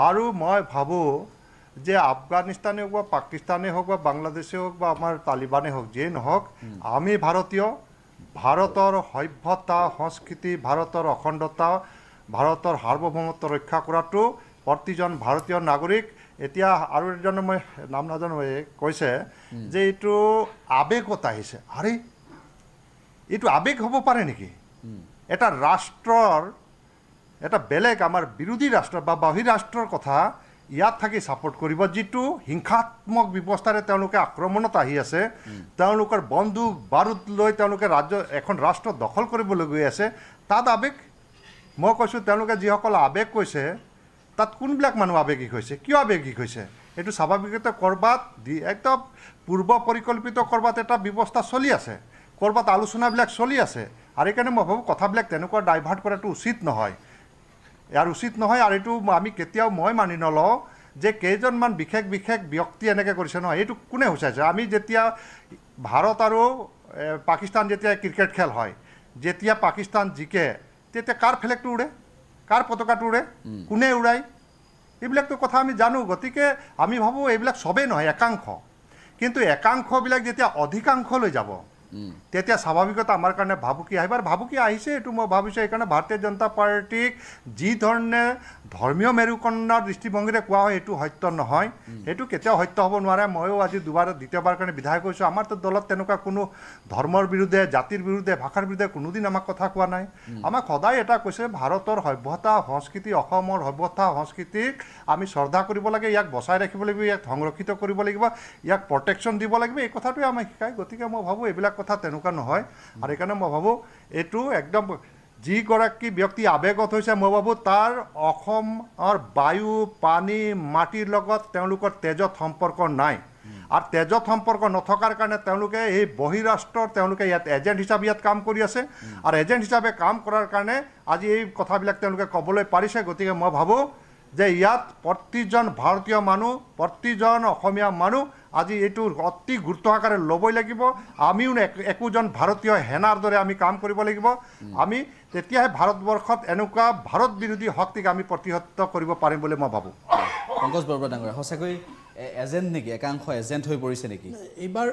আৰু মই ভাবোঁ যে আফগানিস্তানে হওক বা পাকিস্তানে হওক বা বাংলাদেশে হওক বা আমাৰ তালিবানে হওক, যিয়ে নহওক, আমি ভাৰতীয়, ভাৰতৰ সভ্যতা সংস্কৃতি, ভাৰতৰ অখণ্ডতা, ভাৰতৰ সাৰ্বভৌমত্ব ৰক্ষা কৰাটো প্ৰতিজন ভাৰতীয় নাগৰিক। এতিয়া আৰু এজনে মই নাম নাজানো কৈছে যে এইটো আৱেগত আহিছে। আৰে এইটো আৱেগ হ'ব পাৰে নেকি? এটা ৰাষ্ট্ৰৰ, এটা বেলেগ আমাৰ বিৰোধী ৰাষ্ট্ৰ বা বহিৰাষ্ট্ৰৰ কথা ইয়াত থাকি ছাপোৰ্ট কৰিব, যিটো হিংসাত্মক ব্যৱস্থাৰে তেওঁলোকে আক্ৰমণত আহি আছে, তেওঁলোকৰ বন্দুক বাৰুদ লৈ তেওঁলোকে এখন ৰাষ্ট্ৰ দখল কৰিবলৈ গৈ আছে। তাত আৱেগ, মই কৈছোঁ তেওঁলোকে যিসকল আৱেগ কৈছে তাত কোনবিলাক মানুহ আৱেগিক হৈছে, কিয় আৱেগিক হৈছে? এইটো স্বাভাৱিকতে ক'ৰবাত একদম পূৰ্ব পৰিকল্পিত ক'ৰবাত এটা ব্যৱস্থা চলি আছে, ক'ৰবাত আলোচনাবিলাক চলি আছে। আৰু সেইকাৰণে মই ভাবোঁ কথাবিলাক তেনেকুৱা ডাইভাৰ্ট কৰাটো উচিত নহয়, উচিত নহয়। আৰু এইটো আমি কেতিয়াও মই মানি নলওঁ যে কেইজনমান বিশেষ ব্যক্তি এনেকৈ কৰিছে নহয়। এইটো কোনে সূচাইছে? আমি যেতিয়া ভাৰত আৰু পাকিস্তান যেতিয়া ক্ৰিকেট খেল হয়, যেতিয়া পাকিস্তান জিকে তেতিয়া কাৰ ফ্লেগটো উৰে, কাৰ পতাকাটো উৰে, কোনে উৰায়, এইবিলাকতো কথা আমি জানো। গতিকে আমি ভাবোঁ এইবিলাক চবেই নহয়, একাংশ। কিন্তু একাংশবিলাক যেতিয়া অধিকাংশলৈ যাব তেতিয়া স্বাভাৱিকতে আমাৰ কাৰণে ভাবুকি আহিব। আৰু ভাবুকি আহিছে, এইটো মই ভাবিছোঁ। সেইকাৰণে ভাৰতীয় জনতা পাৰ্টীক যি ধৰণে ধৰ্মীয় মেৰুকৰণৰ দৃষ্টিভংগীৰে কোৱা হয় এইটো সত্য নহয়, সেইটো কেতিয়াও সত্য হ'ব নোৱাৰে। ময়ো আজি দ্বিতীয়বাৰ কাৰণে বিধায়ক হৈছোঁ। আমাৰতো দলত তেনেকুৱা কোনো ধৰ্মৰ বিৰুদ্ধে, জাতিৰ বিৰুদ্ধে, ভাষাৰ বিৰুদ্ধে কোনোদিন আমাক কথা কোৱা নাই। আমাক সদায় এটা কৈছে, ভাৰতৰ সভ্যতা সংস্কৃতি, অসমৰ সভ্যতা সংস্কৃতিক আমি শ্ৰদ্ধা কৰিব লাগে, ইয়াক বচাই ৰাখিব লাগিব, ইয়াক সংৰক্ষিত কৰিব লাগিব, ইয়াক প্ৰটেকশ্যন দিব লাগিব, এই কথাটোৱে আমাক শিকায়। গতিকে মই ভাবোঁ এইবিলাক কথা তেনেকুৱা নহয়। আৰু সেইকাৰণে মই ভাবোঁ এইটো একদম যিগৰাকী ব্যক্তি আৱেগত হৈছে, মই ভাবোঁ তাৰ অসমৰ বায়ু, পানী, মাটিৰ লগত তেওঁলোকৰ তেজত সম্পৰ্ক নাই। আৰু তেজত সম্পৰ্ক নথকাৰ কাৰণে তেওঁলোকে এই বহিৰাষ্ট্ৰৰ তেওঁলোকে ইয়াত এজেণ্ট হিচাপে ইয়াত কাম কৰি আছে। আৰু এজেণ্ট হিচাপে কাম কৰাৰ কাৰণে আজি এই কথাবিলাক তেওঁলোকে ক'বলৈ পাৰিছে। গতিকে মই ভাবোঁ যে ইয়াত প্ৰতিজন ভাৰতীয় মানুহ, প্ৰতিজন অসমীয়া মানুহ আজি এইটো অতি গুৰুত্ব আকাৰে ল'বই লাগিব। আমিও একোজন ভাৰতীয় সেনাৰ দৰে আমি কাম কৰিব লাগিব। আমি তেতিয়াহে ভাৰতবৰ্ষত এনেকুৱা ভাৰত বিৰোধী শক্তিক আমি প্ৰতিহত কৰিব পাৰিম বুলি মই ভাবোঁ। পংকজ বৰুৱা ডাঙৰীয়া, সঁচাকৈ এজেণ্ট নেকি, একাংশ এজেণ্ট হৈ পৰিছে নেকি? এইবাৰ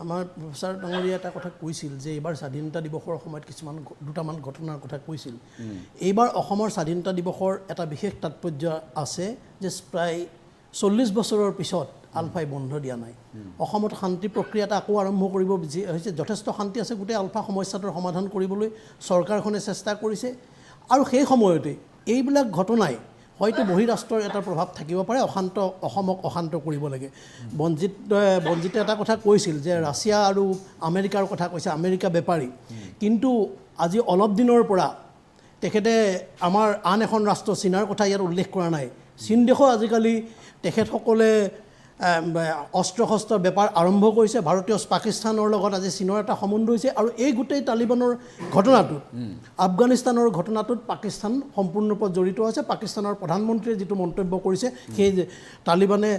আমাৰ প্ৰফেচাৰ ডাঙৰীয়া এটা কথা কৈছিল যে এইবাৰ স্বাধীনতা দিৱসৰ সময়ত দুটামান ঘটনাৰ কথা কৈছিল। এইবাৰ অসমৰ স্বাধীনতা দিৱসৰ এটা বিশেষ তাৎপৰ্য আছে যে প্ৰায় 40 বছৰৰ পিছত আলফাই বন্ধ দিয়া নাই। অসমত শান্তি প্ৰক্ৰিয়া এটা আকৌ আৰম্ভ কৰিব হৈছে। যথেষ্ট শান্তি আছে, গোটেই আলফা সমস্যাটোৰ সমাধান কৰিবলৈ চৰকাৰখনে চেষ্টা কৰিছে। আৰু সেই সময়তে এইবিলাক ঘটনাই হয়তো বহিৰাষ্ট্ৰৰ এটা প্ৰভাৱ থাকিব পাৰে, অসমক অশান্ত কৰিব লাগে। বঞ্জিতে এটা কথা কৈছিল যে ৰাছিয়া আৰু আমেৰিকাৰ কথা কৈছে, আমেৰিকা বেপাৰী। কিন্তু আজি অলপ দিনৰ পৰা তেখেতে আমাৰ আন এখন ৰাষ্ট্ৰ চীনৰ কথা ইয়াত উল্লেখ কৰা নাই। চীন দেশো আজিকালি তেখেতসকলে অস্ত্ৰ শস্ত্ৰৰ বেপাৰ আৰম্ভ কৰিছে। ভাৰতীয় পাকিস্তানৰ লগত আজি চীনৰ এটা সম্বন্ধ হৈছে। আৰু এই গোটেই তালিবানৰ ঘটনাটোত, আফগানিস্তানৰ ঘটনাটোত পাকিস্তান সম্পূৰ্ণৰূপে জড়িত আছে। পাকিস্তানৰ প্ৰধানমন্ত্ৰীয়ে যিটো মন্তব্য কৰিছে, সেই তালিবানে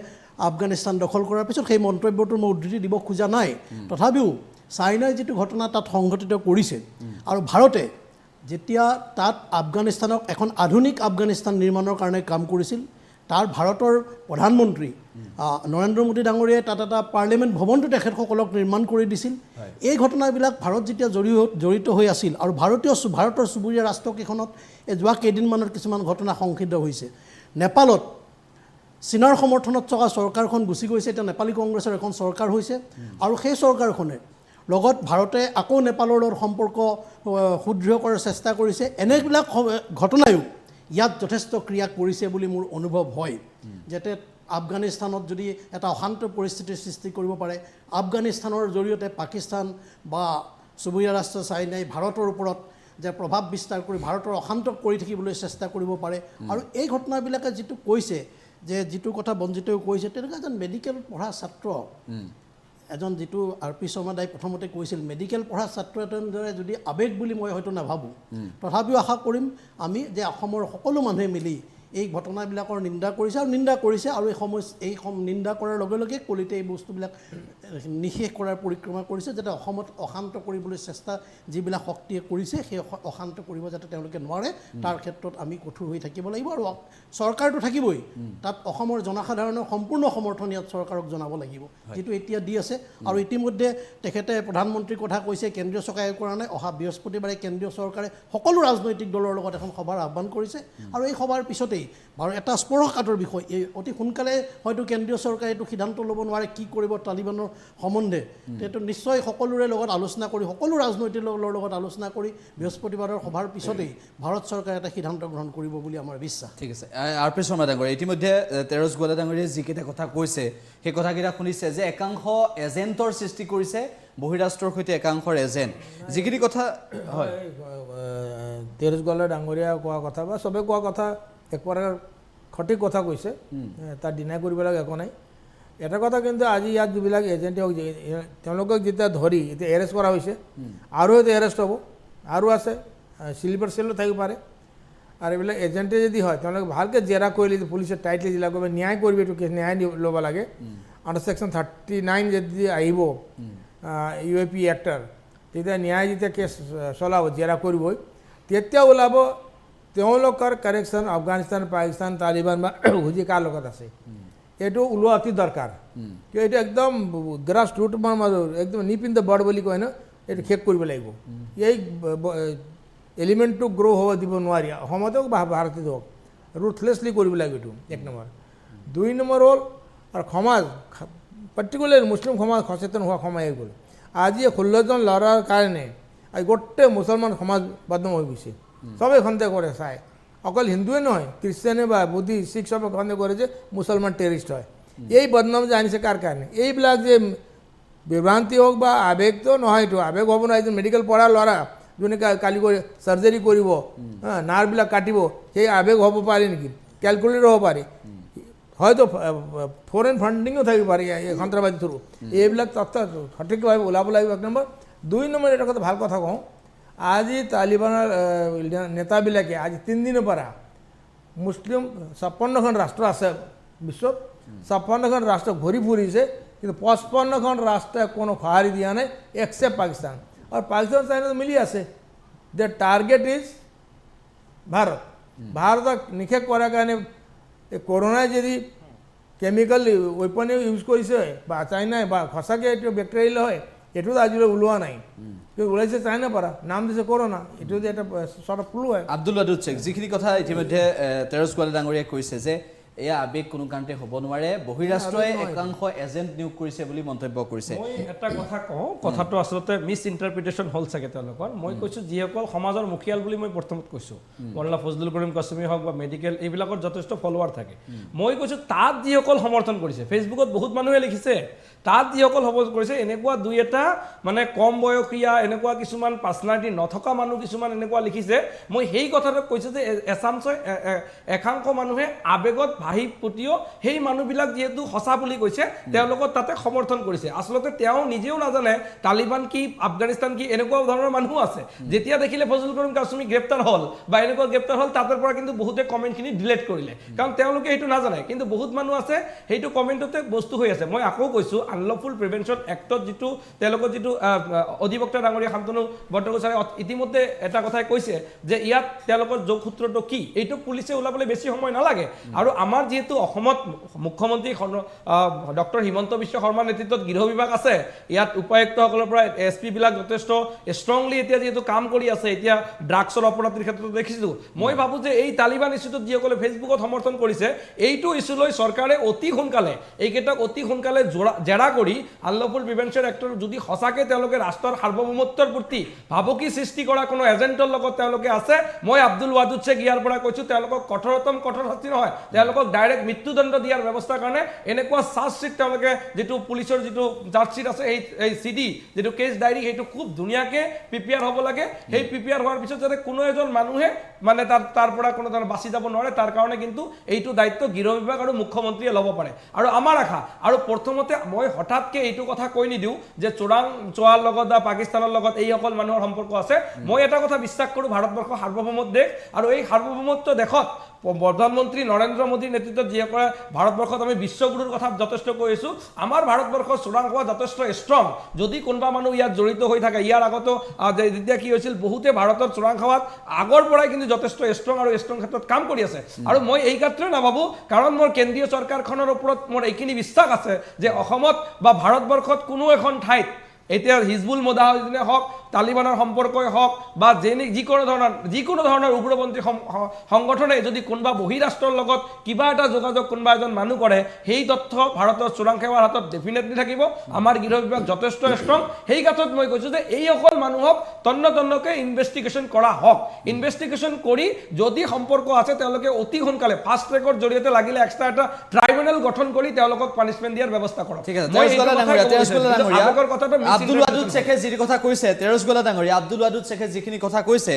আফগানিস্তান দখল কৰাৰ পিছত সেই মন্তব্যটোৰ মই উদ্ধৃতি দিব খোজা নাই। তথাপিও চাইনাই যিটো ঘটনা তাত সংঘটিত কৰিছে, আৰু ভাৰতে যেতিয়া তাত আফগানিস্তানক এখন আধুনিক আফগানিস্তান নিৰ্মাণৰ কাৰণে কাম কৰিছিল, তাৰ ভাৰতৰ প্ৰধানমন্ত্ৰী নৰেন্দ্ৰ মোদী ডাঙৰীয়াই তাত এটা পাৰ্লিমেণ্ট ভৱনটো তেখেতসকলক নিৰ্মাণ কৰি দিছিল। এই ঘটনাবিলাক ভাৰত যেতিয়া জড়িত হৈ আছিল, আৰু ভাৰতৰ চুবুৰীয়া ৰাষ্ট্ৰকেইখনত যোৱা কেইদিনমানত কিছুমান ঘটনা সংঘটিত হৈছে। নেপালত চীনৰ সমৰ্থনত থকা চৰকাৰখন গুচি গৈছে, এতিয়া নেপালী কংগ্ৰেছৰ এখন চৰকাৰ হৈছে। আৰু সেই চৰকাৰখনে লগত ভাৰতে আকৌ নেপালৰ লগত সম্পৰ্ক সুদৃঢ় কৰাৰ চেষ্টা কৰিছে। এনেবিলাক ঘটনায়ো ইয়াত যথেষ্ট ক্ৰিয়া কৰিছে বুলি মোৰ অনুভৱ হয়, যাতে আফগানিস্তানত যদি এটা অশান্ত পৰিস্থিতিৰ সৃষ্টি কৰিব পাৰে, আফগানিস্তানৰ জৰিয়তে পাকিস্তান বা চুবুৰীয়া ৰাষ্ট্ৰ চাইনাই ভাৰতৰ ওপৰত যে প্ৰভাৱ বিস্তাৰ কৰি ভাৰতৰ অশান্ত কৰি থাকিবলৈ চেষ্টা কৰিব পাৰে আৰু এই ঘটনাবিলাকে যিটো কৈছে যে যিটো কথা বঞ্জিতেও কৈছে তেনেকুৱা এজন মেডিকেল পঢ়া ছাত্ৰ এজন যিটো RP শৰ্মা দাই প্ৰথমতে কৈছিল মেডিকেল পঢ়া ছাত্ৰ এজনৰ দৰে যদি আৱেগ বুলি মই হয়তো নাভাবোঁ তথাপিও আশা কৰিম আমি যে অসমৰ সকলো মানুহে মিলি এই ঘটনাবিলাকৰ নিন্দা কৰিছে আৰু এই নিন্দা কৰাৰ লগে লগে কলিতে এই বস্তুবিলাক নিশেষ কৰাৰ পৰিক্ৰমা কৰিছে যাতে অসমত অশান্ত কৰিবলৈ চেষ্টা যিবিলাক শক্তিয়ে কৰিছে সেই অশান্ত কৰিব যাতে তেওঁলোকে নোৱাৰে তাৰ ক্ষেত্ৰত আমি কঠোৰ হৈ থাকিব লাগিব আৰু চৰকাৰটো থাকিবই তাত অসমৰ জনসাধাৰণৰ সম্পূৰ্ণ সমৰ্থন ইয়াত চৰকাৰক জনাব লাগিব যিটো এতিয়া দি আছে আৰু ইতিমধ্যে তেখেতে প্ৰধানমন্ত্ৰীৰ কথা কৈছে কেন্দ্ৰীয় চৰকাৰে কৰা নাই অহা বৃহস্পতিবাৰে কেন্দ্ৰীয় চৰকাৰে সকলো ৰাজনৈতিক দলৰ লগত এখন সভাৰ আহ্বান কৰিছে আৰু এই সভাৰ পিছতেই বাৰু এটা স্পৰ্শকাতৰ বিষয় এই অতি সোনকালে হয়তো কেন্দ্ৰীয় চৰকাৰে এইটো সিদ্ধান্ত ল'ব নোৱাৰে কি কৰিব তালিবানৰ সম্বন্ধে সেইটো নিশ্চয় সকলোৰে লগত আলোচনা কৰি সকলো ৰাজনৈতিক দলৰ লগত আলোচনা কৰি বৃহস্পতিবাৰৰ সভাৰ পিছতেই ভাৰত চৰকাৰে এটা সিদ্ধান্ত গ্ৰহণ কৰিব বুলি আমাৰ বিশ্বাস ঠিক আছে RP শৰ্মা ডাঙৰীয়া ইতিমধ্যে তেৰছ গোৱালা ডাঙৰীয়াই যিকেইটা কথা কৈছে সেই কথাকেইটা শুনিছে যে একাংশ এজেণ্টৰ সৃষ্টি কৰিছে বহিৰাষ্ট্ৰৰ সৈতে একাংশৰ এজেণ্ট যিখিনি কথা হয় তেৰছ গোৱালা ডাঙৰীয়া কোৱা কথা বা চবে কোৱা কথা এক প্ৰকাৰ সঠিক কথা কৈছে তাত ডিনাই কৰিবলৈ একো নাই এটা কথা কিন্তু আজি ইয়াত যিবিলাক এজেণ্টে হওক তেওঁলোকক যেতিয়া ধৰি এতিয়া এৰেষ্ট কৰা হৈছে আৰু এতিয়া এৰেষ্ট হ'ব আৰু আছে স্লিপাৰ চেলো থাকিব পাৰে আৰু এইবিলাক এজেণ্টে যদি হয় তেওঁলোকে ভালকৈ জেৰা কৰিলে পুলিচে টাইটলি জিলা কৰিব ন্যায় কৰিব এইটো কেছ ন্যায় ল'ব লাগে আণ্ডাৰ ছেকশ্যন 39 যদি আহিব UAP এক্টৰ তেতিয়া ন্যায় যেতিয়া কেছ চলাব জেৰা কৰিবই তেতিয়া ওলাব তেওঁলোকৰ কানেকশ্যন আফগানিস্তান পাকিস্তান তালিবান বা হুজি কাৰ লগত আছে এইটো ওলোৱা অতি দৰকাৰ কিয় এইটো একদম গ্ৰাছ ৰুট মাজত একদম নিপ ইন দ্য বাৰ্ড বুলি কয় ন এইটো শেষ কৰিব লাগিব এই এলিমেণ্টটো গ্ৰ' হ'ব দিব নোৱাৰি অসমতে হওক বা ভাৰতত হওক ৰুথলেছলি কৰিব লাগিব এইটো এক নম্বৰ 2 নম্বৰ হ'ল আৰু সমাজ পাৰ্টিকুলাৰ মুছলিম সমাজ সচেতন হোৱা সময় হৈ গ'ল আজি 16জন ল'ৰাৰ কাৰণে আজি গোটেই মুছলমান সমাজ বদনাম হৈ গৈছে সবে সন্দেহ কৰে চাই অকল হিন্দুৱে নহয় খ্ৰীষ্টানে বা বুদ্ধি শিখ সবে সন্দেহ কৰে যে মুছলমান টেৰিষ্ট হয় এই বদনাম যে আনিছে কাৰ কাৰণে এইবিলাক যে বিভ্ৰান্তি হওক বা আৱেগটো নহয় এইটো আৱেগ হ'ব নহয় এজন মেডিকেল পঢ়া ল'ৰা যোনে কালি কৰি চাৰ্জাৰী কৰিব নাৰ্ভবিলাক কাটিব সেই আৱেগ হ'ব পাৰে নেকি কেলকুলেটৰ হ'ব পাৰে হয়তো ফৰেন ফাণ্ডিঙো থাকিব পাৰে এই সন্ত্ৰাসবাদী থ্ৰু এইবিলাক তথ্য সঠিকভাৱে ওলাব লাগিব 1 নম্বৰ 2 নম্বৰ এটা কথা ভাল কথা কওঁ আজি তালিবানৰ নেতাবিলাকে আজি 3 দিনৰ পৰা মুছলিম 56খন ৰাষ্ট্ৰ আছে বিশ্বত 56খন ৰাষ্ট্ৰ ঘূৰি ফুৰিছে কিন্তু 55খন ৰাষ্ট্ৰই কোনো সঁহাৰি দিয়া নাই এক্সেপ্ট পাকিস্তান আৰু পাকিস্তান চাইনা মিলি আছে দ্য টাৰ্গেট ইজ ভাৰতক নিষেধ কৰাৰ কাৰণে কৰোনাই যদি কেমিকেল ৱেপন ইউজ কৰিছে বা চাইনাই বা সঁচাকৈ এইটো বেক্টেৰিয়েল হয় এইটোতো আজিলৈ ওলোৱা নাই ওলাইছে চাইনাৰ পৰা নাম দিছে কৰোনা এইটো যে এটা চৰ্ট অফ ফ্লু হয় আব্দুল ৱাদুদ শেখ যিখিনি কথা ইতিমধ্যে তেৰছ গোৱালা ডাঙৰীয়াই কৈছে যে এয়া আৱেগ কোনো কাৰণতে হ'ব নোৱাৰে বহিৰাষ্ট্ৰই একাংশ এজেণ্ট নিয়োগ কৰিছে বুলি মন্তব্য কৰিছে মই এটা কথা কওঁ কথাটো আচলতে মিছ ইণ্টাৰপ্ৰিটেশ্যন হ'ল চাগে তেওঁলোকৰ মই কৈছোঁ যিসকল সমাজৰ মুখিয়াল বুলি মই প্ৰথমত কৈছোঁ মৌলানা ফজলুল কৰিম কাশ্মীৰ হওক বা মেডিকেল এইবিলাকত যথেষ্ট ফলোৱাৰ থাকে মই কৈছোঁ তাত যিসকল সমৰ্থন কৰিছে ফেচবুকত বহুত মানুহে লিখিছে তাত যিসকল সমৰ্থন কৰিছে এনেকুৱা 2-এটা মানে কম বয়সীয়া এনেকুৱা কিছুমান পাৰ্চনেলিটি নথকা মানুহ কিছুমান এনেকুৱা লিখিছে মই সেই কথাটো কৈছোঁ যে একাংশ মানুহে আৱেগত ভাহি পুতিও সেই মানুহবিলাক যিহেতু সঁচা বুলি কৈছে তেওঁলোকক তাতে সমৰ্থন কৰিছে আচলতে তেওঁ নিজেও নাজানে তালিবান কি আফগানিস্তান কি এনেকুৱা ধৰণৰ মানুহ আছে যেতিয়া দেখিলে ফজলুল কৰিম কাশ্মীৰ গ্ৰেপ্তাৰ হ'ল বা এনেকুৱা গ্ৰেপ্তাৰ হ'ল তাৰ পৰা কিন্তু বহুতে কমেণ্টখিনি ডিলেট কৰিলে কাৰণ তেওঁলোকে সেইটো নাজানে কিন্তু বহুত মানুহ আছে সেইটো কমেণ্টতে বস্তু হৈ আছে মই আকৌ কৈছোঁ আনলফুল প্ৰিভেনশ্যন এক্টত যিটো তেওঁলোকৰ যিটো অধিবক্তা ডাঙৰীয়া শান্তনু বৰদলৈ ইতিমধ্যে এটা কথাই কৈছে যে ইয়াত তেওঁলোকৰ যোগসূত্ৰটো কি এইটো পুলিচে ওলাবলৈ বেছি সময় নালাগে আৰু আমাৰ যেহেতু অসমত মুখ্যমন্ত্ৰী ডক্টৰ হিমন্ত বিশ্ব শৰ্মাৰ নেতৃত্বত গৃহ বিভাগ আছে ইয়াত উপায়ুক্তসকলৰ পৰা SP বিলাক যথেষ্ট ষ্ট্ৰংলি এতিয়া যেহেতু কাম কৰি আছে এতিয়া ড্ৰাগছৰ অপৰাধীৰ ক্ষেত্ৰত দেখিছোঁ মই ভাবোঁ যে এই তালিবান ইছ্যুটোত যিসকলে ফেচবুকত সমৰ্থন কৰিছে এইটো ইছ্যু লৈ চৰকাৰে অতি সোনকালে এইকেইটাক অতি সোনকালে জেৰা কৰি আনলফুল প্ৰিভেনশ্যন এক্টৰ যদি সঁচাকৈ তেওঁলোকে ৰাষ্ট্ৰৰ সাৰ্বভৌমত্বৰ প্ৰতি ভাবুকি সৃষ্টি কৰা কোনো এজেণ্টৰ লগত তেওঁলোকে আছে মই আব্দুল ৱাদুদ শেখ ইয়াৰ পৰা কৈছোঁ তেওঁলোকক কঠোৰ শাস্তি নহয় তেওঁলোকক তেওঁলোকক ডাইৰেক্ট মৃত্যুদণ্ড দিয়াৰ ব্যৱস্থাৰ কাৰণে এনেকুৱা চাৰ্জশ্বিট তেওঁলোকে যিটো পুলিচৰ যিটো চাৰ্জশ্বিট আছে এই CD যিটো কেছ ডায়েৰী সেইটো খুব ধুনীয়াকৈ প্ৰিপেয়াৰ হ'ব লাগে সেই প্ৰিপেয়াৰ হোৱাৰ পিছত যাতে কোনো এজন মানুহে মানে তাৰ পৰা কোনো ধৰণৰ বাচি যাব নোৱাৰে তাৰ কাৰণে কিন্তু এইটো দায়িত্ব গৃহ বিভাগ আৰু মুখ্যমন্ত্ৰীয়ে ল'ব পাৰে আৰু আমাৰ আশা আৰু প্ৰথমতে মই হঠাৎকৈ এইটো কথা কৈ নিদিওঁ যে চোৰাংচোৱাৰ লগত বা পাকিস্তানৰ লগত এইসকল মানুহৰ সম্পৰ্ক আছে মই এটা কথা বিশ্বাস কৰোঁ ভাৰতবৰ্ষ সাৰ্বভৌমত্ব দেশ আৰু এই সাৰ্বভৌমত্ব দেশত প্ৰধানমন্ত্ৰী নৰেন্দ্ৰ মোদীৰ নেতৃত্বত যিসকলে ভাৰতবৰ্ষত আমি বিশ্বগুৰুৰ কথা যথেষ্ট কৈছোঁ আমাৰ ভাৰতবৰ্ষৰ চোৰাংচোৱা যথেষ্ট ষ্ট্ৰং যদি কোনোবা মানুহ ইয়াত জড়িত হৈ থাকে ইয়াৰ আগতো যেতিয়া কি হৈছিল বহুতে ভাৰতৰ চোৰাংচোৱাত আগৰ পৰাই কিন্তু যথেষ্ট ষ্ট্ৰং আৰু ষ্ট্ৰং ক্ষেত্ৰত কাম কৰি আছে আৰু মই এই ক্ষেত্ৰত নাভাবোঁ কাৰণ মোৰ কেন্দ্ৰীয় চৰকাৰখনৰ ওপৰত মোৰ এইখিনি বিশ্বাস আছে যে অসমত বা ভাৰতবৰ্ষত কোনো এখন ঠাইত এতিয়া হিজবুল মুজাহিদিনে হওক তালিবানৰ সম্পৰ্কই হওক বা যিকোনো ধৰণৰ উগ্ৰপন্থী সংগঠনে যদি কোনোবা বহিৰাষ্ট্ৰৰ লগত কিবা এটা যোগাযোগ কোনোবা এজন মানুহ কৰে সেই তথ্য ভাৰতৰ চোৰাং সেৱাৰ হাতত ডেফিনেটলি থাকিব আমাৰ গৃহ বিভাগ যথেষ্ট ষ্ট্ৰং সেই ক্ষেত্ৰত মই কৈছোঁ যে এইসকল মানুহক তন্নতন্নকৈ ইনভেষ্টিগেশ্যন কৰা হওক ইনভেষ্টিগেশ্যন কৰি যদি সম্পৰ্ক আছে তেওঁলোকে অতি সোনকালে ফাষ্ট ট্ৰেকৰ জৰিয়তে লাগিলে এক্সট্ৰা এটা ট্ৰাইব্যুনেল গঠন কৰি তেওঁলোকক পানিছমেণ্ট দিয়াৰ ব্যৱস্থা কৰক ঠিক আছে আগৰ কথাটো আব্দুল ৱাদুদ শেখে যি কথা কৈছে তেৰছগোলা ডাঙৰীয়া আব্দুল ৱাদুদ শেখে যিখিনি কথা কৈছে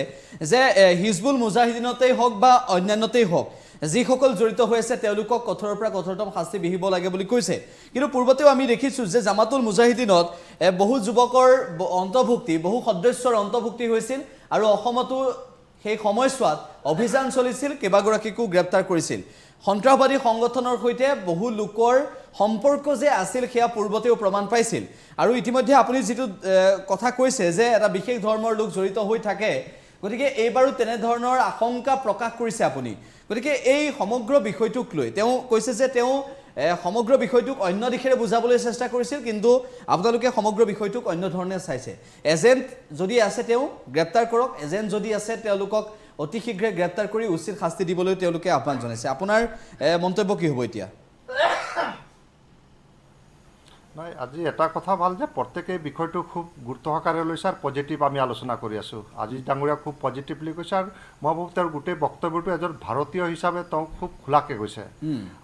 যে হিজবুল মুজাহিদিনতেই হওক বা অন্যান্যতেই হওক যিসকল জড়িত হৈ আছে তেওঁলোকক কঠোৰৰ পৰা কঠোৰতম শাস্তি বিহিব লাগে বুলি কৈছে কিন্তু পূৰ্বতেও আমি দেখিছোঁ যে জামাতুল মুজাহিদিনত বহু যুৱকৰ অন্তৰ্ভুক্তি বহু সদস্যৰ অন্তৰ্ভুক্তি হৈছিল আৰু অসমতো সেই সময়ছোৱাত অভিযান চলিছিল কেইবাগৰাকীকো গ্ৰেপ্তাৰ কৰিছিল সন্ত্ৰাসবাদী সংগঠনৰ সৈতে বহু লোকৰ সম্পৰ্ক যে আছিল সেয়া পূৰ্বতেও প্ৰমাণ পাইছিল আৰু ইতিমধ্যে আপুনি যিটো কথা কৈছে যে এটা বিশেষ ধৰ্মৰ লোক জড়িত হৈ থাকে গতিকে এইবাৰো তেনেধৰণৰ আশংকা প্ৰকাশ কৰিছে আপুনি গতিকে এই সমগ্ৰ বিষয়টোক লৈ তেওঁ কৈছে যে তেওঁ সমগ্ৰ বিষয়টোক অন্য দিশেৰে বুজাবলৈ চেষ্টা কৰিছিল কিন্তু আপোনালোকে সমগ্ৰ বিষয়টোক অন্য ধৰণে চাইছে এজেণ্ট যদি আছে তেওঁ গ্ৰেপ্তাৰ কৰক এজেণ্ট যদি আছে তেওঁলোকক অতি শীঘ্ৰে গ্ৰেপ্তাৰ কৰি উচিত শাস্তি দিবলৈ তেওঁলোকে আহ্বান জনাইছে আপোনাৰ মন্তব্য কি হ'ব এতিয়া নাই আজি এটা কথা ভাল যে প্ৰত্যেকে বিষয়টো খুব গুৰুত্ব সহকাৰে লৈছে আৰু পজিটিভ আমি আলোচনা কৰি আছোঁ আজি ডাঙৰীয়া খুব পজিটিভলি কৈছে আৰু মই ভাবোঁ তেওঁৰ গোটেই বক্তব্যটো এজন ভাৰতীয় হিচাপে তেওঁ খুব খোলাকৈ কৈছে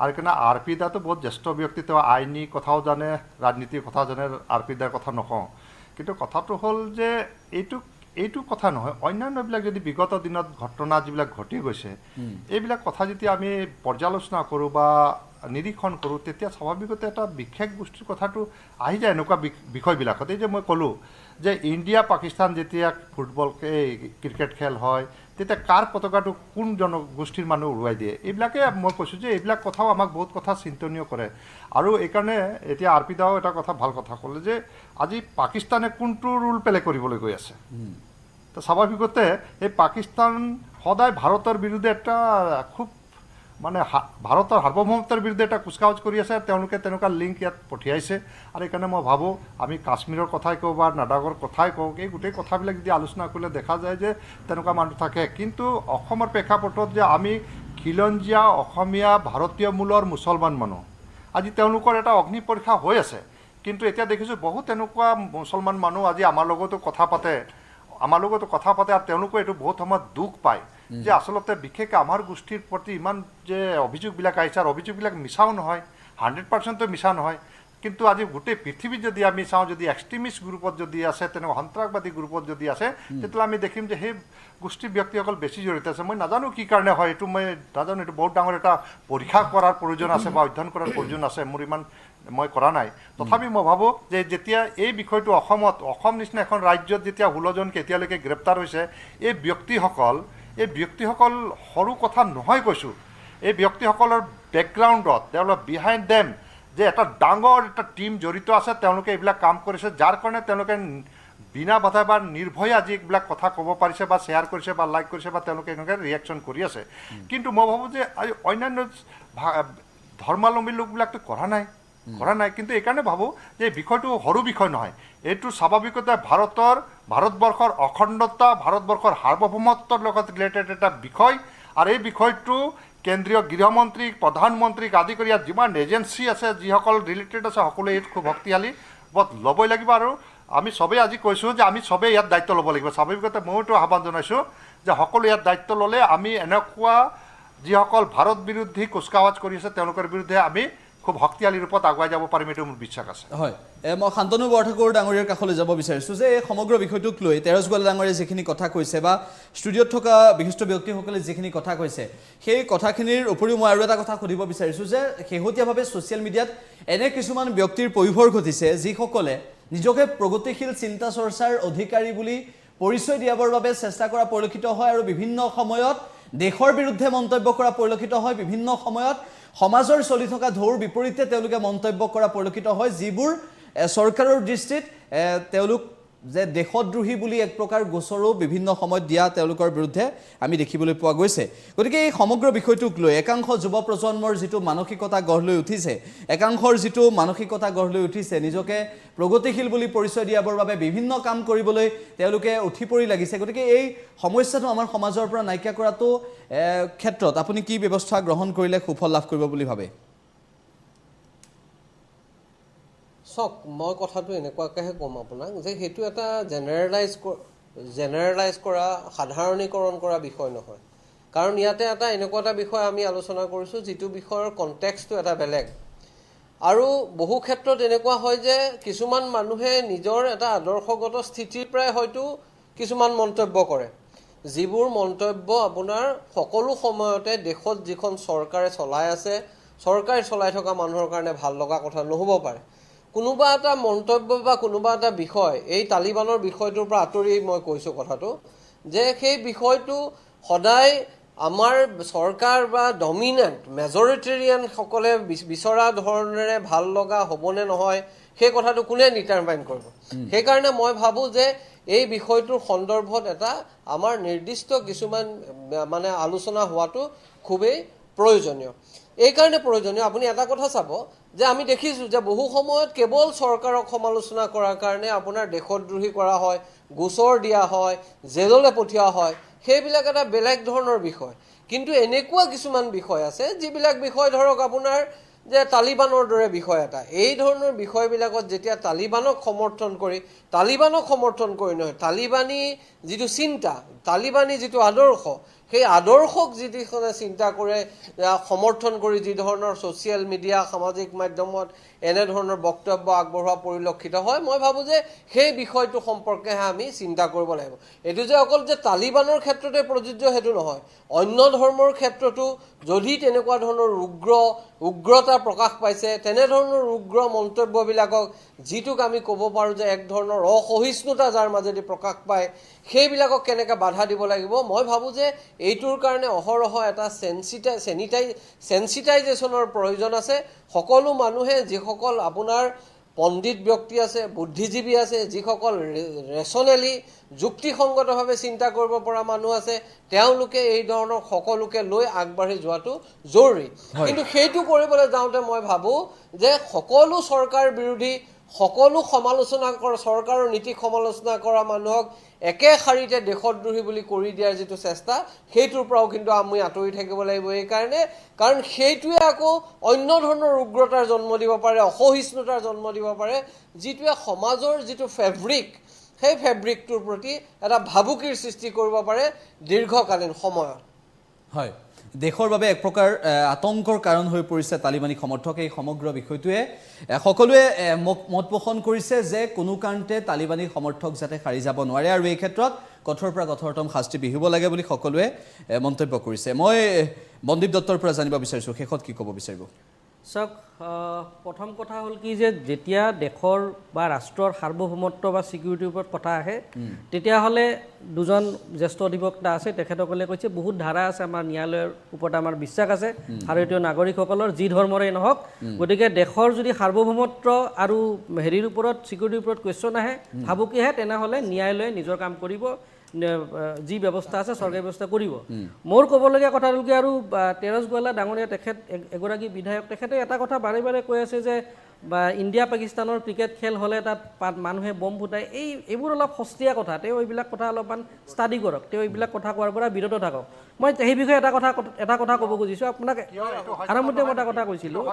আৰু সেইকাৰণে RP দাটো বহুত জ্যেষ্ঠ ব্যক্তি তেওঁ আইনী কথাও জানে ৰাজনীতিৰ কথা জানে RP দাৰ কথা নকওঁ কিন্তু কথাটো হ'ল যে এইটো কথা নহয় অন্যান্যবিলাক যদি বিগত দিনত ঘটনা যিবিলাক ঘটি গৈছে এইবিলাক কথা যেতিয়া আমি পৰ্যালোচনা কৰোঁ বা নিৰীক্ষণ কৰোঁ তেতিয়া স্বাভাৱিকতে এটা বিশেষ গোষ্ঠীৰ কথাটো আহি যায় এনেকুৱা বিষয়বিলাকত এই যে মই ক'লোঁ যে ইণ্ডিয়া পাকিস্তান যেতিয়া ফুটবল ক্ৰিকেট খেল হয় তেতিয়া কাৰ পতাকাটো কোন জনগোষ্ঠীৰ মানুহ উৰুৱাই দিয়ে এইবিলাকে মই কৈছোঁ যে এইবিলাক কথাও আমাক বহুত কথা চিন্তনীয় কৰে আৰু এইকাৰণে এতিয়া RP দাও এটা কথা ভাল কথা ক'লে যে আজি পাকিস্তানে কোনটো ৰুল প্লে কৰিবলৈ গৈ আছে তো স্বাভাৱিকতে এই পাকিস্তান সদায় ভাৰতৰ বিৰুদ্ধে এটা খুব মানে ভাৰতৰ সাৰ্বভৌমত্বৰ বিৰুদ্ধে এটা কুচকাৱাজ কৰি আছে তেওঁলোকে তেনেকুৱা লিংক ইয়াত পঠিয়াইছে আৰু সেইকাৰণে মই ভাবোঁ আমি কাশ্মীৰৰ কথাই কওঁ বা লাডাখৰ কথাই কওঁ এই গোটেই কথাবিলাক যদি আলোচনা কৰিলে দেখা যায় যে তেনেকুৱা মানুহ থাকে কিন্তু অসমৰ প্ৰেক্ষাপটত যে আমি খিলঞ্জীয়া অসমীয়া ভাৰতীয় মূলৰ মুছলমান মানুহ আজি তেওঁলোকৰ এটা অগ্নি পৰীক্ষা হৈ আছে কিন্তু এতিয়া দেখিছোঁ বহুত তেনেকুৱা মুছলমান মানুহ আজি আমাৰ লগতো কথা পাতে আৰু তেওঁলোকে এইটো বহুত সময়ত দুখ পায় যে আচলতে বিশেষকৈ আমাৰ গোষ্ঠীৰ প্ৰতি ইমান যে অভিযোগবিলাক আহিছে আৰু অভিযোগবিলাক মিছাও নহয় 100% মিছা নহয় কিন্তু আজি গোটেই পৃথিৱীত যদি আমি চাওঁ যদি এক্সট্ৰিমিষ্ট গ্ৰুপত যদি আছে তেনেকুৱা সন্ত্ৰাসবাদী গ্ৰুপত যদি আছে তেতিয়াহ'লে আমি দেখিম যে সেই গোষ্ঠীৰ ব্যক্তিসকল বেছি জড়িত আছে মই নাজানো কি কাৰণে হয় এইটো মই নাজানো এইটো বহুত ডাঙৰ এটা পৰীক্ষা কৰাৰ প্ৰয়োজন আছে বা অধ্যয়ন কৰাৰ প্ৰয়োজন আছে মোৰ ইমান মই কৰা নাই তথাপি মই ভাবোঁ যে যেতিয়া এই বিষয়টো অসম নিচিনা এখন ৰাজ্যত যেতিয়া 16 জন কেতিয়ালৈকে গ্ৰেপ্তাৰ হৈছে এই ব্যক্তিসকল সৰু কথা নহয় কৈছোঁ এই ব্যক্তিসকলৰ বেকগ্ৰাউণ্ডত তেওঁলোক বিহাইণ্ড দেম যে এটা ডাঙৰ এটা টীম জড়িত আছে তেওঁলোকে এইবিলাক কাম কৰিছে যাৰ কাৰণে তেওঁলোকে বিনা বাধা বা নিৰ্ভয়ে আজি এইবিলাক কথা ক'ব পাৰিছে বা শ্বেয়াৰ কৰিছে বা লাইক কৰিছে বা তেওঁলোকে এনেকৈ ৰিয়েকশ্যন কৰি আছে কিন্তু মই ভাবোঁ যে অন্যান্য ধৰ্মাৱলম্বী লোকবিলাকতো কৰা নাই কিন্তু এইকাৰণে ভাবোঁ যে এই বিষয়টো সৰু বিষয় নহয় এইটো স্বাভাৱিকতে ভাৰতবৰ্ষৰ অখণ্ডতা ভাৰতবৰ্ষৰ সাৰ্বভৌমত্বৰ লগত ৰিলেটেড এটা বিষয় আৰু এই বিষয়টো কেন্দ্ৰীয় গৃহমন্ত্ৰী প্ৰধানমন্ত্ৰীক আদি কৰি ইয়াত যিমান এজেঞ্চি আছে যিসকল ৰিলেটেড আছে সকলোৱে ইয়াত খুব শক্তিশালী ল'বই লাগিব আৰু আমি চবেই আজি কৈছোঁ যে আমি চবেই ইয়াত দায়িত্ব ল'ব লাগিব স্বাভাৱিকতে ময়োতো আহ্বান জনাইছোঁ যে সকলো ইয়াত দায়িত্ব ল'লে আমি এনেকুৱা যিসকল ভাৰত বিৰোধী কুচকাৱাজ কৰি আছে তেওঁলোকৰ বিৰুদ্ধে আমি খুব শক্তিশালী ৰূপত আগুৱাই যাব পাৰিম এইটো মোৰ বিশ্বাস আছে হয় মই শান্তনু বৰঠাকুৰ ডাঙৰীয়াৰ কাষলৈ যাব বিচাৰিছোঁ যে এই সমগ্ৰ বিষয়টোক লৈ তেৰছ গোৱালা ডাঙৰীয়াই যিখিনি কথা কৈছে বা ষ্টুডিঅ'ত থকা বিশিষ্ট ব্যক্তিসকলে যিখিনি কথা কৈছে সেই কথাখিনিৰ উপৰিও মই আৰু এটা কথা সুধিব বিচাৰিছোঁ যে শেহতীয়াভাৱে ছ'চিয়েল মিডিয়াত এনে কিছুমান ব্যক্তিৰ পয়োভৰ ঘটিছে যিসকলে নিজকে প্ৰগতিশীল চিন্তা চৰ্চাৰ অধিকাৰী বুলি পৰিচয় দিয়াবৰ বাবে চেষ্টা কৰা পৰিলক্ষিত হয় আৰু বিভিন্ন সময়ত দেশৰ বিৰুদ্ধে মন্তব্য কৰা পৰিলক্ষিত হয় বিভিন্ন সময়ত সমাজৰ চলি থকা ঢৌৰ বিপৰীতে তেওঁলোকে মন্তব্য কৰা পৰিলক্ষিত হয় যিবোৰ চৰকাৰৰ দৃষ্টিত তেওঁলোক যে দেশদ্ৰোহী বুলি এক প্ৰকাৰ গোচৰো বিভিন্ন সময়ত দিয়া তেওঁলোকৰ বিৰুদ্ধে আমি দেখিবলৈ পোৱা গৈছে গতিকে এই সমগ্ৰ বিষয়টোক লৈ একাংশ যুৱ প্ৰজন্মৰ যিটো মানসিকতা গঢ় লৈ উঠিছে একাংশৰ যিটো মানসিকতা গঢ় লৈ উঠিছে নিজকে প্ৰগতিশীল বুলি পৰিচয় দিয়াবৰ বাবে বিভিন্ন কাম কৰিবলৈ তেওঁলোকে উঠি পৰি লাগিছে গতিকে এই সমস্যাটো আমাৰ সমাজৰ পৰা নাইকিয়া কৰাটো ক্ষেত্ৰত আপুনি কি ব্যৱস্থা গ্ৰহণ কৰিলে সুফল লাভ কৰিব বুলি ভাবে চাওক মই কথাটো এনেকুৱাকৈহে ক'ম আপোনাক যে সেইটো এটা জেনেৰেলাইজ কৰা সাধাৰণীকৰণ কৰা বিষয় নহয় কাৰণ ইয়াতে এটা এনেকুৱা এটা বিষয় আমি আলোচনা কৰিছোঁ যিটো বিষয়ৰ কনটেক্সটো এটা বেলেগ আৰু বহু ক্ষেত্ৰত এনেকুৱা হয় যে কিছুমান মানুহে নিজৰ এটা আদৰ্শগত স্থিতিৰ পৰাই হয়তো কিছুমান মন্তব্য কৰে যিবোৰ মন্তব্য আপোনাৰ সকলো সময়তে দেশত যিখন চৰকাৰে চলাই আছে চৰকাৰে চলাই থকা মানুহৰ কাৰণে ভাল লগা কথা নহ'ব পাৰে কোনোবা এটা মন্তব্য বা কোনোবা এটা বিষয় এই তালিবানৰ বিষয়টোৰ পৰা আঁতৰি মই কৈছোঁ কথাটো যে সেই বিষয়টো সদায় আমাৰ চৰকাৰ বা ডমিনেণ্ট মেজৰিটেৰিয়ানসকলে বিচৰা ধৰণেৰে ভাল লগা হ'বনে নহয় সেই কথাটো কোনে ডিটাৰমাইন কৰিব সেইকাৰণে মই ভাবোঁ যে এই বিষয়টোৰ সন্দৰ্ভত এটা আমাৰ নিৰ্দিষ্ট কিছুমান মানে আলোচনা হোৱাটো খুবেই প্ৰয়োজনীয় এইকাৰণে প্ৰয়োজনীয় আপুনি এটা কথা চাব যে আমি দেখিছোঁ যে বহু সময়ত কেৱল চৰকাৰক সমালোচনা কৰাৰ কাৰণে আপোনাৰ দেশদ্ৰোহী কৰা হয় গোচৰ দিয়া হয় জেললৈ পঠিওৱা হয় সেইবিলাক এটা বেলেগ ধৰণৰ বিষয় কিন্তু এনেকুৱা কিছুমান বিষয় আছে যিবিলাক বিষয় ধৰক আপোনাৰ যে তালিবানৰ দৰে বিষয় এটা এই ধৰণৰ বিষয়বিলাকত যেতিয়া তালিবানক সমৰ্থন কৰি নহয় তালিবানী যিটো চিন্তা তালিবানী যিটো আদৰ্শ সেই আদৰ্শক যিখনে চিন্তা কৰে সমৰ্থন কৰি যি ধৰণৰ ছ'চিয়েল মিডিয়া সামাজিক মাধ্যমত এনেধৰণৰ বক্তব্য আগবঢ়োৱা পৰিলক্ষিত হয় মই ভাবোঁ যে সেই বিষয়টো সম্পৰ্কেহে আমি চিন্তা কৰিব লাগিব এইটো যে অকল যে তালিবানৰ ক্ষেত্ৰতে প্ৰযোজ্য সেইটো নহয় অন্য ধৰ্মৰ ক্ষেত্ৰতো যদি তেনেকুৱা ধৰণৰ উগ্ৰতা প্ৰকাশ পাইছে তেনেধৰণৰ উগ্ৰ মন্তব্যবিলাকক যিটোক আমি ক'ব পাৰোঁ যে এক ধৰণৰ অসহিষ্ণুতা যাৰ মাজেদি প্ৰকাশ পায় সেইবিলাকক কেনেকৈ বাধা দিব লাগিব মই ভাবোঁ যে এইটোৰ কাৰণে অহৰহ এটা চেনচিটাইজেশ্যনৰ প্ৰয়োজন আছে সকলো মানুহে যিসকল আপোনাৰ পণ্ডিত ব্যক্তি আছে বুদ্ধিজীৱী আছে যিসকল ৰেচনেলি যুক্তিসংগতভাৱে চিন্তা কৰিব পৰা মানুহ আছে তেওঁলোকে এই ধৰণৰ সকলোকে লৈ আগবাঢ়ি যোৱাটো জৰুৰী কিন্তু সেইটো কৰিবলৈ যাওঁতে মই ভাবোঁ যে সকলো চৰকাৰ বিৰোধী সকলো সমালোচনা কৰা চৰকাৰৰ নীতিক সমালোচনা কৰা মানুহক একে শাৰীতে দেশদ্ৰোহী বুলি কৰি দিয়াৰ যিটো চেষ্টা সেইটোৰ পৰাও কিন্তু আমি আঁতৰি থাকিব লাগিব এইকাৰণে কাৰণ সেইটোৱে আকৌ অন্য ধৰণৰ উগ্ৰতাৰ জন্ম দিব পাৰে অসহিষ্ণুতাৰ জন্ম দিব পাৰে যিটোৱে সমাজৰ যিটো ফেব্ৰিক সেই ফেব্ৰিকটোৰ প্ৰতি এটা ভাবুকিৰ সৃষ্টি কৰিব পাৰে দীৰ্ঘকালীন সময়ত হয় দেশৰ বাবে এক প্ৰকাৰ আতংকৰ কাৰণ হৈ পৰিছে তালিবানী সমৰ্থক এই সমগ্ৰ বিষয়টোৱে সকলোৱে মত পোষণ কৰিছে যে কোনো কাৰণতে তালিবানী সমৰ্থক যাতে সাৰি যাব নোৱাৰে আৰু এই ক্ষেত্ৰত কঠোৰ পৰা কঠোৰতম শাস্তি বিহিব লাগে বুলি সকলোৱে মন্তব্য কৰিছে মই বন্দীপ দত্তৰ পৰা জানিব বিচাৰিছোঁ শেষত কি ক'ব বিচাৰিব চাওক প্ৰথম কথা হ'ল কি যে যেতিয়া দেশৰ বা ৰাষ্ট্ৰৰ সাৰ্বভৌমত্ব বা ছিকিউৰিটিৰ ওপৰত কথা আহে তেতিয়াহ'লে দুজন জ্যেষ্ঠ অধিবক্তা আছে তেখেতসকলে কৈছে বহুত ধাৰা আছে আমাৰ ন্যায়ালয়ৰ ওপৰত আমাৰ বিশ্বাস আছে ভাৰতীয় নাগৰিকসকলৰ যি ধৰ্মৰেই নহওক গতিকে দেশৰ যদি সাৰ্বভৌমত্ব আৰু হেৰিৰ ওপৰত ছিকিউৰিটিৰ ওপৰত কুৱেশ্যন আহে ভাবুকি আহে তেনেহ'লে ন্যায়ালয়ে নিজৰ কাম কৰিব যি ব্যৱস্থা আছে চৰকাৰী ব্যৱস্থা কৰিব মোৰ ক'বলগীয়া কথা হ'ল কি আৰু তেৰছ গোৱালা ডাঙৰীয়া তেখেত এগৰাকী বিধায়ক তেখেতে এটা কথা বাৰে বাৰে কৈ আছে যে বা ইণ্ডিয়া পাকিস্তানৰ ক্ৰিকেট খেল হ'লে তাত মানুহে বম ফুটায় এইবোৰ অলপ সস্তীয়া কথা তেওঁ এইবিলাক কথা অলপমান ষ্টাডি কৰক তেওঁ এইবিলাক কথা কোৱাৰ পৰা বিৰত থাকক মই সেই বিষয়ে এটা কথা ক'ব খুজিছোঁ আপোনাক আৰম্ভতে মই এটা কথা কৈছিলোঁ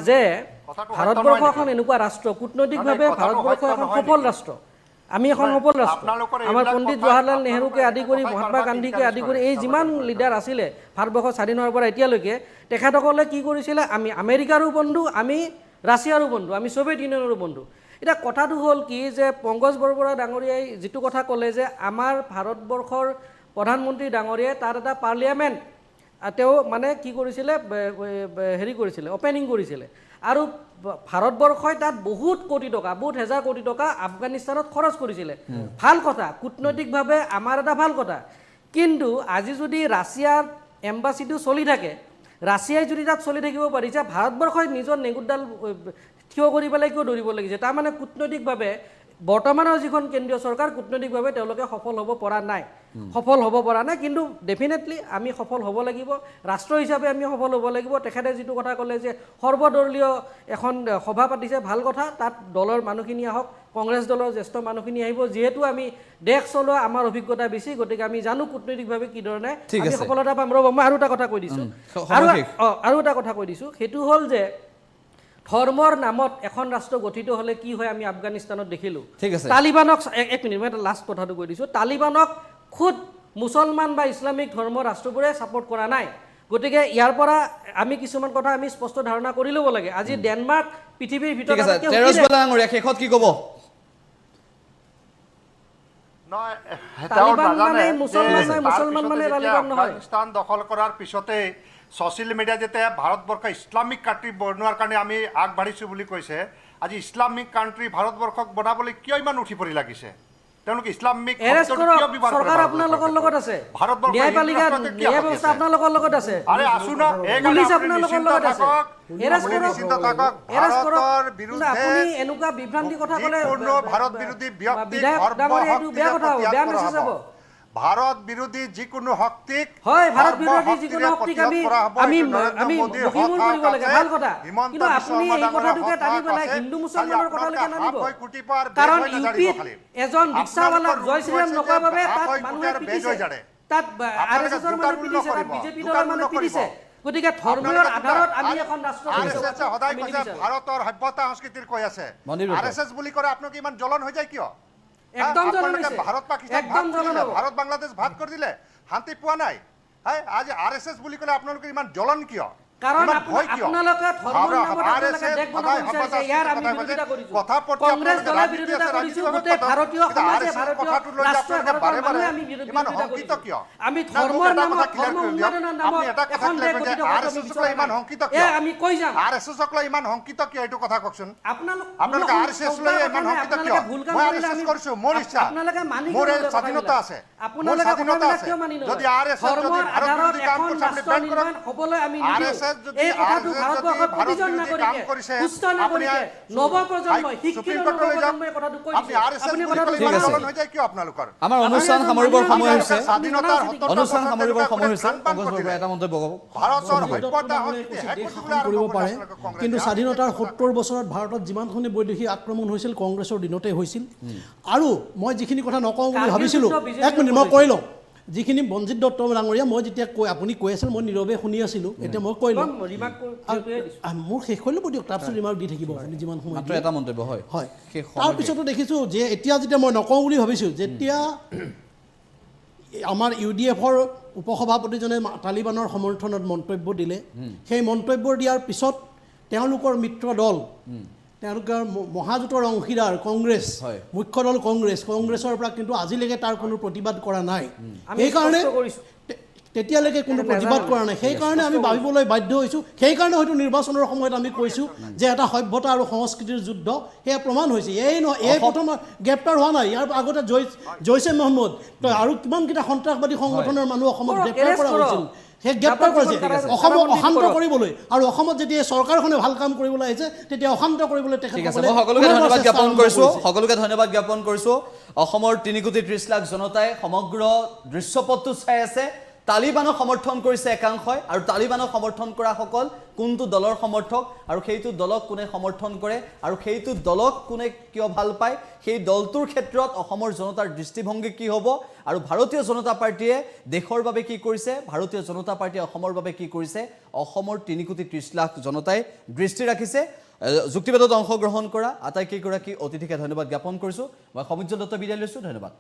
যে ভাৰতবৰ্ষ এখন এনেকুৱা ৰাষ্ট্ৰ কূটনৈতিকভাৱে ভাৰতবৰ্ষ এখন সফল ৰাষ্ট্ৰ আমি এখন সফল ৰাষ্ট্ৰ আপোনালোকৰ আমাৰ এইবিলাক পণ্ডিত কথা জৱাহৰলাল নেহৰুকে আপোনালোকে আদি কৰি কথাই মহাত্মা কাৰোবাক গান্ধীকে encourage আদি কৰি কৰে, এই যিমান লিডাৰ আছিলে ভাৰতবৰ্ষ স্বাধীন হোৱাৰ পৰা এতিয়ালৈকে তেখেতসকলে কি কৰিছিলে আমি আমেৰিকাৰো বন্ধু আমি ৰাছিয়াৰো বন্ধু আমি ছোভিয়েট ইউনিয়নৰো বন্ধু এতিয়া কথাটো হ'ল কি যে পংকজ বৰবৰা ডাঙৰীয়াই যিটো কথা ক'লে যে আমাৰ ভাৰতবৰ্ষৰ প্ৰধানমন্ত্ৰী ডাঙৰীয়াই তাত এটা পাৰ্লিয়ামেণ্ট তেওঁ মানে কি কৰিছিলে হেৰি কৰিছিলে অপেনিং কৰিছিলে আৰু ভাৰতবৰ্ষই তাত বহুত কোটি টকা বহুত হেজাৰ কোটি টকা আফগানিস্তানত খৰচ কৰিছিলে ভাল কথা কূটনৈতিকভাৱে আমাৰ এটা ভাল কথা কিন্তু আজি যদি ৰাছিয়াৰ এম্বাচিটো চলি থাকে ৰাছিয়াই যদি তাত চলি থাকিব পাৰিছে ভাৰতবৰ্ষই নিজৰ নেগুৰডাল থিয় কৰি পেলাই কিয় দৌৰিব লাগিছে তাৰমানে কূটনৈতিকভাৱে বৰ্তমানৰ যিখন কেন্দ্ৰীয় চৰকাৰ কূটনৈতিকভাৱে তেওঁলোকে সফল হ'ব পৰা নাই কিন্তু ডেফিনেটলি আমি সফল হ'ব লাগিব ৰাষ্ট্ৰ হিচাপে আমি সফল হ'ব লাগিব তেখেতে যিটো কথা ক'লে যে সৰ্বদলীয় এখন সভা পাতিছে ভাল কথা তাত দলৰ মানুহখিনি আহক কংগ্ৰেছ দলৰ জ্যেষ্ঠ মানুহখিনি আহিব যিহেতু আমি দেশ চলোৱা আমাৰ অভিজ্ঞতা বেছি গতিকে আমি জানো কূটনৈতিকভাৱে কি ধৰণে আমি সফলতা পাম ৰ'ব মই আৰু এটা কথা কৈ দিছোঁ আৰু এটা কথা কৈ দিছোঁ সেইটো হ'ল যে ধৰ্মৰ নামত এখন ৰাষ্ট্ৰ গঠিত হ'লে কি হয় আমি আফগানিস্তানত দেখিলোঁ তালিবানক এক মিনিট মই এটা লাষ্ট কথাটো কৈ দিছোঁ তালিবানক খুদ মুছলমান বা ইছলামিক ধৰ্মৰ ৰাষ্ট্ৰবোৰে ছাপোৰ্ট কৰা নাই গতিকে ইয়াৰ পৰা আমি কিছুমান কথা আমি স্পষ্ট ধাৰণা কৰি ল'ব লাগে আজি ডেনমাৰ্ক পৃথিৱীৰ ভিতৰত শেষত কি ক'ব আফগানিস্তান দখল কৰাৰ পিছতে ছ'চিয়েল মিডিয়া যেতিয়া ভাৰতবৰ্ষ ইছলামিক কাণ্ট্ৰি বনোৱাৰ কাৰণে আমি আগবাঢ়িছোঁ বুলি কৈছে আজি ইছলামিক কাণ্ট্ৰি ভাৰতবৰ্ষক বনাবলৈ কিয় ইমান উঠি পৰি লাগিছে তেওঁলোকে ইছলামিক চৰকাৰ আপোনালোকৰ লগত আছে ন্যায়পালিকা ন্যায় ব্যৱস্থা আপোনালোকৰ লগত আছে আৰে আছো না পুলিচ আপোনালোকৰ লগত আছে আপুনি এনেকুৱা বিভ্ৰান্তি কথা ক'লে ভাৰত বিৰোধী ব্যক্তি ভাৰত বিৰোধী যিকোনো শক্তিক হয় ভাৰত বিৰোধী যিকোনো শক্তিক আমি বহিমূল কৰিব লাগে ভাল কথা কিন্তু আপুনি এই কথাটোকে টানি পেলাই হিন্দু মুছলমানৰ কথালৈকে নানিব কাৰণ ইউপিত এজন ৰিক্সাৱালাক জয় শ্ৰীৰাম নকোৱাৰ বাবে তাত মানুহে পিটিছে তাত আৰএছএছৰ মানুহ পিটিছে তাত বিজেপি দলৰ মানুহ পিটিছে গতিকে ধৰ্মৰ আধাৰত আমি এখন ৰাষ্ট্ৰ সদায় কৈছে ভাৰতৰ সভ্যতা সংস্কৃতিৰ কৈ আছে আৰএছএছ বুলি কৰে আপোনালোকে ইমান জ্বলন হৈ যায় কিয় একদম জ্বলন হৈছে ভাৰত পাকিস্তান ভাৰত বাংলাদেশ ভাগ কৰি দিলে শান্তি পোৱা নাই আজি আৰএছএছ বুলি ক'লে আপোনালোকে ইমান জ্বলন কিয় কাৰণ আপোনালোকে ধৰ্মৰ নামত আপোনালোকে দেশ বনাব বিচাৰিছে ইয়াৰ আমি বিৰোধিতা কৰিছোঁ কংগ্ৰেছ দলে বিৰোধিতা কৰিছোঁ গোটেই ভাৰতীয় সমাজে ভাৰতীয় ৰাষ্ট্ৰ ভাৰতৰ মানুহে আমি বিৰোধিতা কৰিছোঁ আমি ধৰ্মৰ নামত ধৰ্ম উন্মাদনৰ নামত এখন দেশ গঠিত আমি কৈ যাম আৰএছএছক লৈ ইমান শংকিত কিয় এইটো কথা কওকচোন আপোনালোকে আৰএছএছ লৈ ইমান শংকিত কিয় মই আৰএছএছ কৰিছোঁ মোৰ ইচ্ছা মোৰ স্বাধীনতা আছে আপোনালোকে কিয় মানি নলয় যদি আৰএছএছ ধৰ্মৰ আধাৰত এখন ৰাষ্ট্ৰ নিৰ্মাণ হ'বলৈ আমি নিদিওঁ এই কথাটো ভাৰতবৰ্ষৰ প্ৰতিজন নাগৰিকে সুস্থ নাগৰিকে নৱপ্ৰজন্মই শিক্ষিত নৱপ্ৰজন্মই কথাটো কৈছে আপুনি কথাটো আমাৰ অনুষ্ঠান সামৰিবৰ সময় হৈছে এটা মন্তব্য ক'ব কৰিব পাৰে কিন্তু স্বাধীনতাৰ ৭০ বছৰত ভাৰতত যিমানখিনি বৈদেশিক আক্ৰমণ হৈছিল কংগ্ৰেছৰ দিনতে হৈছিল আৰু মই যিখিনি কথা নকওঁ বুলি ভাবিছিলোঁ এক মিনিট মই কৈ লওঁ যিখিনি মঞ্জিত দত্ত ডাঙৰীয়া মই যেতিয়া আপুনি কৈ আছিল মই নীৰৱে শুনি আছিলোঁ এতিয়া মই কৈ লওঁ মোৰ শেষ হৈ ল'ব দিয়ক তাৰপিছত ৰিমাৰ্ক দি থাকিব আপুনি যিমান সময় এটা মন্তব্য হয় তাৰপিছতো দেখিছোঁ যে এতিয়া যেতিয়া মই নকওঁ বুলি ভাবিছোঁ যেতিয়া আমাৰ UDFৰ উপসভাপতিজনে তালিবানৰ সমৰ্থনত মন্তব্য দিলে সেই মন্তব্য দিয়াৰ পিছত তেওঁলোকৰ মিত্ৰ দল তেওঁলোকৰ মহাজোঁটৰ অংশীদাৰ কংগ্ৰেছ মুখ্য দল কংগ্ৰেছৰ পৰা কিন্তু আজিলৈকে তাৰ কোনো প্ৰতিবাদ কৰা নাই সেইকাৰণে তেতিয়ালৈকে কোনো প্ৰতিবাদ কৰা নাই সেইকাৰণে আমি ভাবিবলৈ বাধ্য হৈছোঁ সেইকাৰণে হয়তো নিৰ্বাচনৰ সময়ত আমি কৈছোঁ যে এটা সভ্যতা আৰু সংস্কৃতিৰ যুদ্ধ সেয়া প্ৰমাণ হৈছে এই প্ৰথম গ্ৰেপ্তাৰ হোৱা নাই ইয়াৰ আগতে জৈছে মহম্মদ আৰু কিমানকেইটা সন্ত্ৰাসবাদী সংগঠনৰ মানুহ অসমত গ্ৰেপ্তাৰ কৰা হৈছিল সেই গ্ৰেপ্তাৰ কৰিছে অসমক অশান্ত কৰিবলৈ আৰু অসমত যেতিয়া চৰকাৰখনে ভাল কাম কৰিবলৈ আহিছে তেতিয়া অশান্ত কৰিবলৈ সকলোকে ধন্যবাদ জ্ঞাপন কৰিছোঁ অসমৰ ৩ কোটি ৩০ লাখ জনতাই সমগ্ৰ দৃশ্যপটটো চাই আছে তালিবানক সমৰ্থন কৰিছে একাংশই আৰু তালিবানক সমৰ্থন কৰা সকল কোনটো দলৰ সমৰ্থক আৰু সেইটো দলক কোনে সমৰ্থন কৰে আৰু সেইটো দলক কোনে কিয় ভাল পায় সেই দলটোৰ ক্ষেত্ৰত অসমৰ জনতাৰ দৃষ্টিভংগী কি হ'ব আৰু ভাৰতীয় জনতা পাৰ্টিয়ে দেশৰ বাবে কি কৰিছে ভাৰতীয় জনতা পাৰ্টিয়ে অসমৰ বাবে কি কৰিছে অসমৰ ৩ কোটি ৩০ লাখ জনতাই দৃষ্টি ৰাখিছে যুক্তিবাদত অংশগ্ৰহণ কৰা আটাইকেইগৰাকী অতিথিকে ধন্যবাদ জ্ঞাপন কৰিছোঁ মই সমুজ্জ্বল দত্ত বিদায় লৈছোঁ ধন্যবাদ